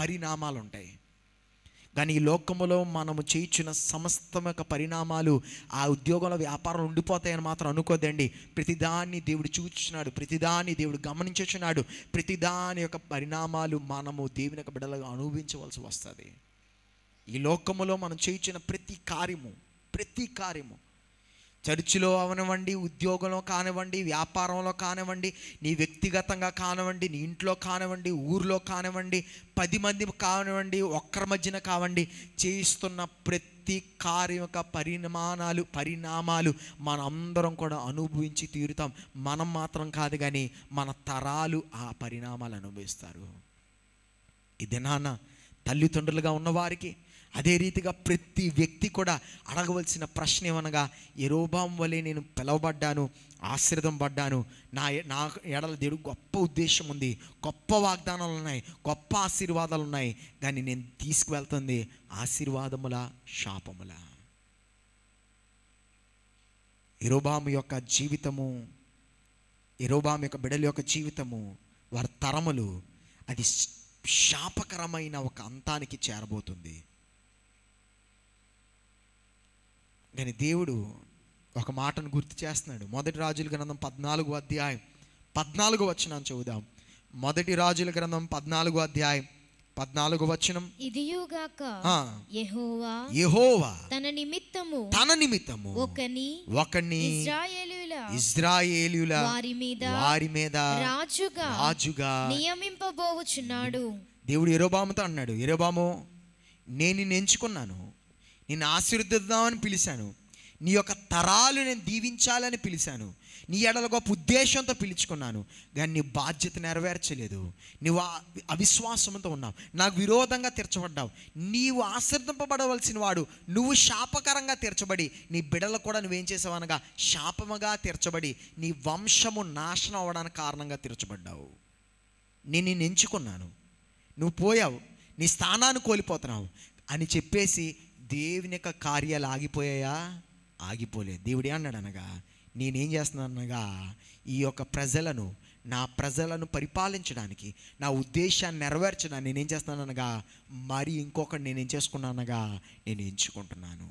పరిణామాలు ఉంటాయి. కానీ ఈ లోకములో మనము చేయించిన సమస్తం యొక్క పరిణామాలు ఆ ఉద్యోగంలో, వ్యాపారం ఉండిపోతాయని మాత్రం అనుకోదండి. ప్రతిదాన్ని దేవుడు చూచుచున్నాడు, ప్రతిదాన్ని దేవుడు గమనించుచున్నాడు. ప్రతిదాని యొక్క పరిణామాలు మనము దేవుని యొక్క బిడ్డలుగా అనుభవించవలసి వస్తుంది. ఈ లోకములో మనం చేయించిన ప్రతి కార్యము చర్చిలో అవనివ్వండి, ఉద్యోగంలో కానివ్వండి, వ్యాపారంలో కానివ్వండి, నీ వ్యక్తిగతంగా కానివ్వండి, నీ ఇంట్లో కానివ్వండి, ఊర్లో కానివ్వండి, 10 మంది కానివ్వండి, ఒక్కరి మధ్యన కావండి, చేయిస్తున్న ప్రతి కార్యం యొక్క పరిణామాలు మనందరం కూడా అనుభవించి తీరుతాం. మనం మాత్రం కాదు, కానీ మన తరాలు ఆ పరిణామాలు అనుభవిస్తారు. ఈ దినాన తల్లిదండ్రులుగా ఉన్నవారికి, అదే రీతిగా ప్రతి వ్యక్తి కూడా అడగవలసిన ప్రశ్న ఏమనగా, యెరొబాము వలె నేను పిలవబడ్డాను, ఆశీర్వదింపబడ్డాను, నా ఎడల దేవుడు గొప్ప ఉద్దేశం ఉంది, గొప్ప వాగ్దానాలు ఉన్నాయి, గొప్ప ఆశీర్వాదాలు ఉన్నాయి. కానీ నేను తీసుకువెళ్తుంది ఆశీర్వాదముల, శాపముల? యెరొబాము యొక్క జీవితము, యెరొబాము యొక్క బిడ్డల యొక్క జీవితము, వారి తరములు, అది శాపకరమైన ఒక అంతానికి చేరబోతుంది. కానీ దేవుడు ఒక మాటను గుర్తు చేస్తున్నాడు. 1 రాజుల గ్రంథం 14వ అధ్యాయం 14వ వచనం చదువుదాం. 1 రాజుల గ్రంథం 14వ అధ్యాయం 14వ వచనం. ఇదియుగాక యెహోవా తన నిమిత్తము ఒకని ఇశ్రాయేలీయుల వారి మీద రాజుగా నియమింపబోచున్నాడు. దేవుడు యెరొబాముతో అన్నాడు, యెరొబాము, నేను నిన్ను ఎంచుకున్నాను, నిన్ను ఆశీర్వదిద్దామని పిలిచాను, నీ యొక్క తరాలు నేను దీవించాలని పిలిచాను, నీ ఎడల గొప్ప ఉద్దేశంతో పిలుచుకున్నాను. కానీ నీ బాధ్యత నెరవేర్చలేదు. నువ్వు అవిశ్వాసంతో ఉన్నావు, నాకు విరోధంగా తీర్చబడ్డావు. నీవు ఆశీర్వదింపబడవలసిన వాడు, నువ్వు శాపకరంగా తీర్చబడి, నీ బిడ్డలు కూడా నువ్వేం చేసావు అనగా శాపముగా తీర్చబడి, నీ వంశము నాశనం అవ్వడానికి కారణంగా తీర్చబడ్డావు. నేను నిన్ను ఎంచుకున్నాను, నువ్వు పోయావు, నీ స్థానాన్ని కోల్పోతున్నావు అని చెప్పేసి దేవుని యొక్క కార్యాలు ఆగిపోయాయా? ఆగిపోలేదు. దేవుడే అన్నాడు అనగా, నేనేం చేస్తున్నాను అనగా ఈ యొక్క ప్రజలను, నా ప్రజలను పరిపాలించడానికి, నా ఉద్దేశాన్ని నెరవేర్చడానికి నేనేం చేస్తున్నాను అనగా మరి ఇంకొకటి నేనేం చేసుకున్నాను అనగా నేను ఎంచుకుంటున్నాను.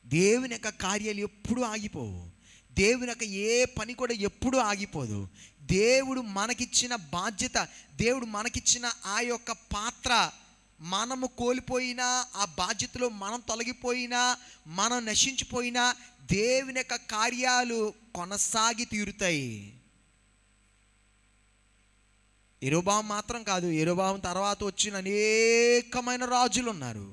దేవుని యొక్క కార్యాలు ఎప్పుడూ ఆగిపోవు. దేవుని యొక్క ఏ పని కూడా ఎప్పుడూ ఆగిపోదు. దేవుడు మనకిచ్చిన బాధ్యత, దేవుడు మనకిచ్చిన ఆ యొక్క పాత్ర, మనము కోల్పోయినా, ఆ బాధ్యతలో మనం తొలగిపోయినా, మనం నశించిపోయినా, దేవుని యొక్క కార్యాలు కొనసాగి తీరుతాయి. యెరొబాము మాత్రం కాదు, యెరొబాము తర్వాత వచ్చిన అనేకమైన రాజులు ఉన్నారు.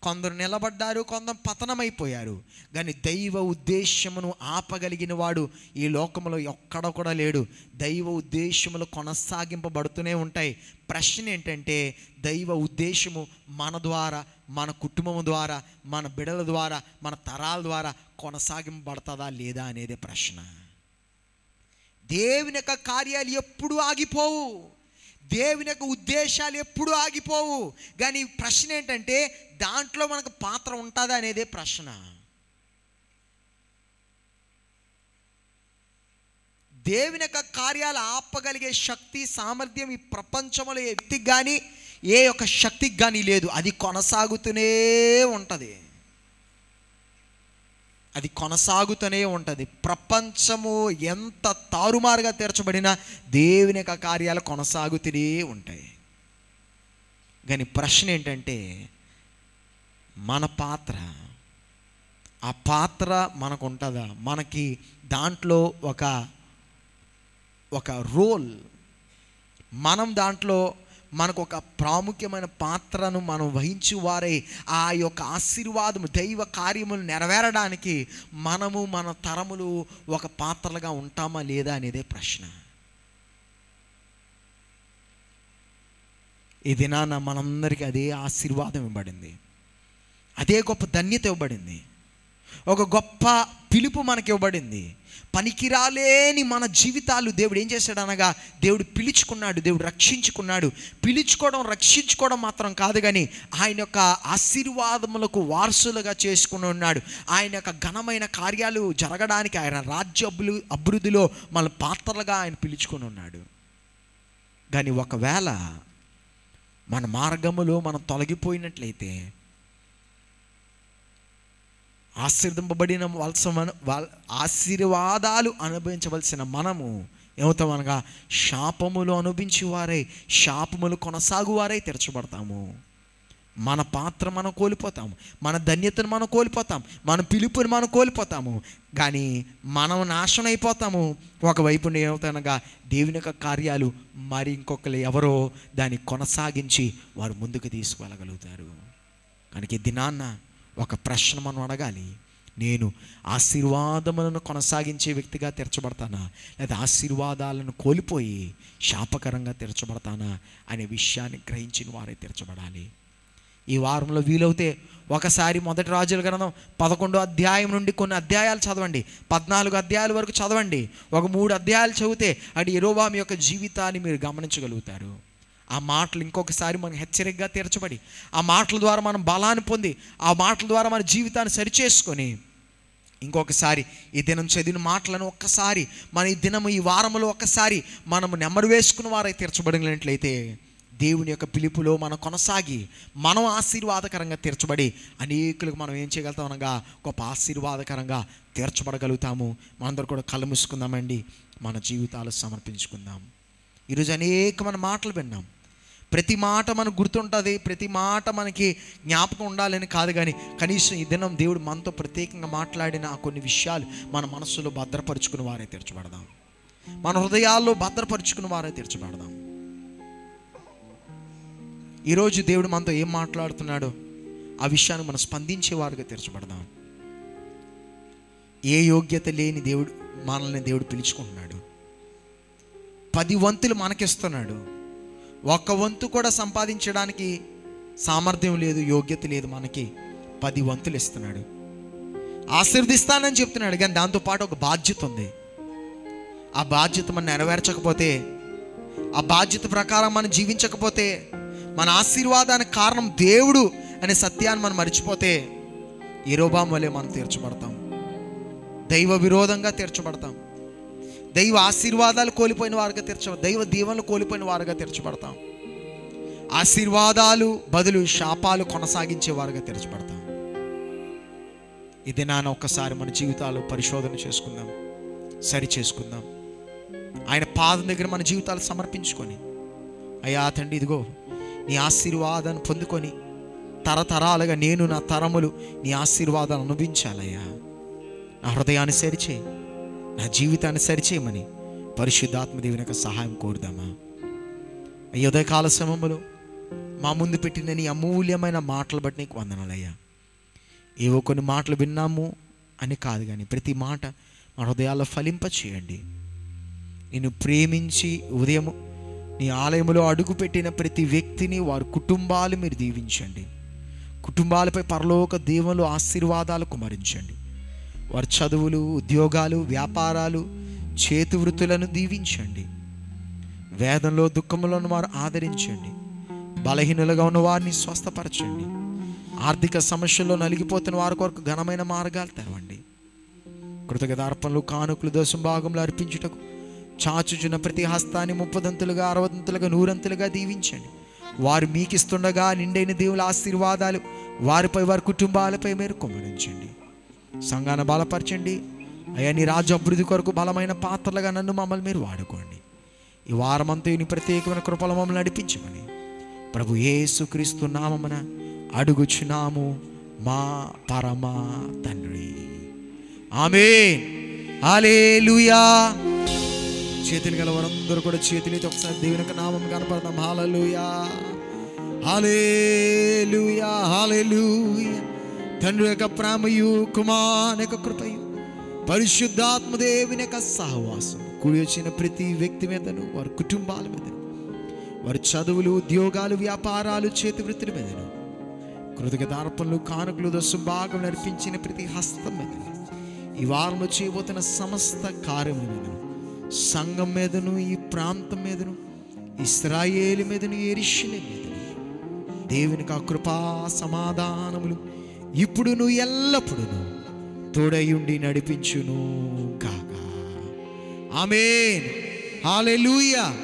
కొందరు నిలబడ్డారు, కొందరు పతనమైపోయారు. కానీ దైవ ఉద్దేశమును ఆపగలిగిన వాడు ఈ లోకంలో ఎక్కడ కూడా లేడు. దైవ ఉద్దేశములు కొనసాగింపబడుతూనే ఉంటాయి. ప్రశ్న ఏంటంటే, దైవ ఉద్దేశము మన ద్వారా, మన కుటుంబం ద్వారా, మన బిడ్డల ద్వారా, మన తరాల ద్వారా కొనసాగింపబడుతుందా లేదా అనేదే ప్రశ్న. దేవుని యొక్క కార్యాలు ఎప్పుడు ఆగిపోవు, దేవుని యొక్క ఉద్దేశాలు ఎప్పుడు ఆగిపోవు. కానీ ప్రశ్న ఏంటంటే, దాంట్లో మనకు పాత్ర ఉంటుందా అనేదే ప్రశ్న. దేవుని యొక్క కార్యాలు ఆపగలిగే శక్తి, సామర్థ్యం ఈ ప్రపంచంలో ఏ వ్యక్తికి కానీ, ఏ యొక్క శక్తికి కానీ లేదు. అది కొనసాగుతూనే ఉంటుంది. అది కొనసాగుతూనే ఉంటుంది. ప్రపంచము ఎంత తారుమారుగా తీర్చబడినా దేవుని యొక్క కార్యాలు కొనసాగుతూనే ఉంటాయి. కానీ ప్రశ్న ఏంటంటే, మన పాత్ర, ఆ పాత్ర మనకు ఉంటుందా? మనకి దాంట్లో ఒక రోల్, మనం దాంట్లో మనకు ఒక ప్రాముఖ్యమైన పాత్రను మనం వహించి వారే ఆ యొక్క ఆశీర్వాదము, దైవ కార్యములు నెరవేరడానికి మనము మన తరములు ఒక పాత్రలుగా ఉంటామా లేదా అనేదే ప్రశ్న. ఈ దినాన మనందరికీ అదే ఆశీర్వాదం ఇవ్వబడింది, అదే గొప్ప ధన్యత ఇవ్వబడింది, ఒక గొప్ప పిలుపు మనకి ఇవ్వబడింది. పనికిరాలేని మన జీవితాలు దేవుడు ఏం చేశాడు అనగా, దేవుడు పిలుచుకున్నాడు, దేవుడు రక్షించుకున్నాడు. పిలుచుకోవడం, రక్షించుకోవడం మాత్రం కాదు, కానీ ఆయన యొక్క ఆశీర్వాదములకు వారసులుగా చేసుకుని ఉన్నాడు. ఆయన యొక్క ఘనమైన కార్యాలు జరగడానికి, ఆయన రాజ్య అభివృద్ధిలో మన పాత్రలుగా ఆయన పిలుచుకొని ఉన్నాడు. కానీ ఒకవేళ మన మార్గములో మనం తొలగిపోయినట్లయితే, ఆశీర్వదింపబడిన ఆశీర్వాదాలు అనుభవించవలసిన మనము ఏమవుతామనగా శాపములు అనుభవించి వారై, శాపములు కొనసాగు వారై తీర్చబడతాము. మన పాత్ర మనం కోల్పోతాము, మన ధన్యతను మనం కోల్పోతాం, మన పిలుపుని మనం కోల్పోతాము. కానీ మనం నాశనం అయిపోతాము. ఒకవైపు ఏమవుతానగా దేవుని యొక్క కార్యాలు మరి ఇంకొకరు ఎవరో దాన్ని కొనసాగించి వారు ముందుకు తీసుకువెళ్ళగలుగుతారు. కనుక ఈ దినాన్న ఒక ప్రశ్న మనం అడగాలి, నేను ఆశీర్వాదములను కొనసాగించే వ్యక్తిగా తీర్చబడతానా, లేదా ఆశీర్వాదాలను కోల్పోయి శాపకరంగా తీర్చబడతానా అనే విషయాన్ని గ్రహించిన వారే తీర్చబడాలి. ఈ వారంలో వీలవుతే ఒకసారి మొదటి రాజుల గ్రంథం 11వ అధ్యాయం నుండి కొన్ని అధ్యాయాలు చదవండి, 14 అధ్యాయాల వరకు చదవండి. ఒక 3 అధ్యాయాలు చదివితే అటు యెరొబాము యొక్క జీవితాన్ని మీరు గమనించగలుగుతారు. ఆ మాటలు ఇంకొకసారి మనం హెచ్చరికగా తీర్చబడి, ఆ మాటల ద్వారా మనం బలాన్ని పొంది, ఆ మాటల ద్వారా మన జీవితాన్ని సరిచేసుకొని, ఇంకొకసారి ఈ దినం చదివిన మాటలను ఒక్కసారి మన ఈ దినం, ఈ వారంలో ఒక్కసారి మనము నెమ్మరు వేసుకున్న వారై తీర్చబడినట్లయితే, దేవుని యొక్క పిలుపులో మనం కొనసాగి మనం ఆశీర్వాదకరంగా తీర్చబడి అనేకులకు మనం ఏం చేయగలుగుతాం అనగా గొప్ప ఆశీర్వాదకరంగా తీర్చబడగలుగుతాము. మనందరూ కూడా కళ్ళు మూసుకుందామండి, మన జీవితాలు సమర్పించుకుందాం. ఈరోజు అనేకమైన మాటలు విన్నాం. ప్రతి మాట మనకు గుర్తుంటుంది, ప్రతి మాట మనకి జ్ఞాపకం ఉండాలని కాదు, కానీ కనీసం ఈ దినం దేవుడు మనతో ప్రత్యేకంగా మాట్లాడిన కొన్ని విషయాలు మన మనస్సులో భద్రపరుచుకుని వారే తీర్చబడదాం, మన హృదయాల్లో భద్రపరుచుకుని వారే తీర్చబడదాం. ఈరోజు దేవుడు మనతో ఏం మాట్లాడుతున్నాడో ఆ విషయాన్ని మనం స్పందించే వారుగా తీర్చబడదాం. ఏ యోగ్యత లేని మనల్ని దేవుడు పిలుచుకుంటున్నాడు. 10 వంతులు మనకిస్తున్నాడు. 1 వంతు కూడా సంపాదించడానికి సామర్థ్యం లేదు, యోగ్యత లేదు. మనకి 10 వంతులు ఇస్తున్నాడు. ఆశీర్వదిస్తానని చెప్తున్నాడు, కానీ దాంతోపాటు ఒక బాధ్యత ఉంది. ఆ బాధ్యత మనం నెరవేర్చకపోతే, ఆ బాధ్యత ప్రకారం మనం జీవించకపోతే, మన ఆశీర్వాదానికి కారణం దేవుడు అనే సత్యాన్ని మనం మర్చిపోతే, యెరొబాము వలె మనం తీర్చబడతాం, దైవ విరోధంగా తీర్చబడతాం, దైవ ఆశీర్వాదాలు కోల్పోయిన వారుగా దైవ దీవెనలు కోల్పోయిన వారుగా తీర్చబడతాం. ఆశీర్వాదాలు బదులు శాపాలు కొనసాగించే వారుగా తీర్చబడతాం. ఇది నాన్న ఒక్కసారి మన జీవితాలు పరిశోధన చేసుకుందాం, సరి చేసుకుందాం. ఆయన పాదం దగ్గర మన జీవితాలు సమర్పించుకొని, అయ్యా తండ్రి, ఇదిగో నీ ఆశీర్వాదాన్ని పొందుకొని తరతరాలుగా నేను నా తరములు నీ ఆశీర్వాదాన్ని అనుభవించాలయ్యా. నా హృదయాన్ని సరిచేయి, నా జీవితాన్ని సరిచేయమని పరిశుద్ధాత్మ దేవుని యొక్క సహాయం కోరుదామా. ఈ ఉదయకాల సమయంలో మా ముందు పెట్టిన నీ అమూల్యమైన మాటలు బట్టి నీకు వందనాలయ్యా. ఏవో కొన్ని మాటలు విన్నాము అని కాదు, కానీ ప్రతి మాట మా హృదయాల్లో ఫలింప చేయండి. నిన్ను ప్రేమించి ఉదయము నీ ఆలయంలో అడుగుపెట్టిన ప్రతి వ్యక్తిని, వారి కుటుంబాలు మీరు దీవించండి. కుటుంబాలపై పరలోక దీవెనలు, ఆశీర్వాదాలు కుమరించండి. వారి చదువులు, ఉద్యోగాలు, వ్యాపారాలు, చేతి వృత్తులను దీవించండి. వేదంలో దుఃఖములను వారు ఆదరించండి. బలహీనులుగా ఉన్న వారిని స్వస్థపరచండి. ఆర్థిక సమస్యల్లో నలిగిపోతున్న వారి కొరకు ఘనమైన మార్గాలు తెరవండి. కృతజ్ఞతార్పణలు, కానుకలు, దశమ భాగంలో అర్పించుటకు చాచుచున్న ప్రతి హస్తాన్ని 30 60 100 దీవించండి. వారు మీకు ఇస్తుండగా నిండైన దేవుల ఆశీర్వాదాలు వారిపై, వారి కుటుంబాలపై మీరు కుమ్మరించండి. సంఘాన్ని బలపరచండి అయ్యా. నీ రాజ్య అభివృద్ధి కొరకు బలమైన పాత్రలుగా నన్ను మమ్మల్ని మీరు వాడుకోండి. ఈ వారమంతా నీ ప్రత్యేకమైన కృపల మమ్మల్ని నడిపించమని ప్రభు యేసుక్రీస్తు నామమున అడుగుచున్నాము మా పరమ తండ్రి. ఆమేన్. హల్లెలూయా. చేతులు గల వారందరూ కూడా చేతులైతే ఒకసారి దేవుని యొక్క నామం కనపడదాం. హల్లెలూయా, హల్లెలూయా, హల్లెలూయా. తండ్రి యొక్క ప్రేమయు, కుమారుని యొక్క కృపయు, పరిశుద్ధాత్మ దేవుని యొక్క సహవాసం కూడి వచ్చిన ప్రతి వ్యక్తి మీదను, వారి కుటుంబాల మీదను, వారి చదువులు, ఉద్యోగాలు, వ్యాపారాలు, చేతి వృత్తుల మీదను, కృతజ్ఞతార్పణలు, కానుకలు, దశభాగం నడిపించిన ప్రతి హస్తం మీదను, ఈ వారంలో చేయబోతున్న సమస్త కార్యముల మీదను, సంఘం మీదను, ఈ ప్రాంతం మీదను, ఇశ్రాయేలు మీదను, యెరూషలేము మీదను దేవునికి ఆ కృపా సమాధానములు ఇప్పుడును ఎల్లప్పుడును తోడయుండి నడిపించును గాక. ఆమేన్. హల్లెలూయా.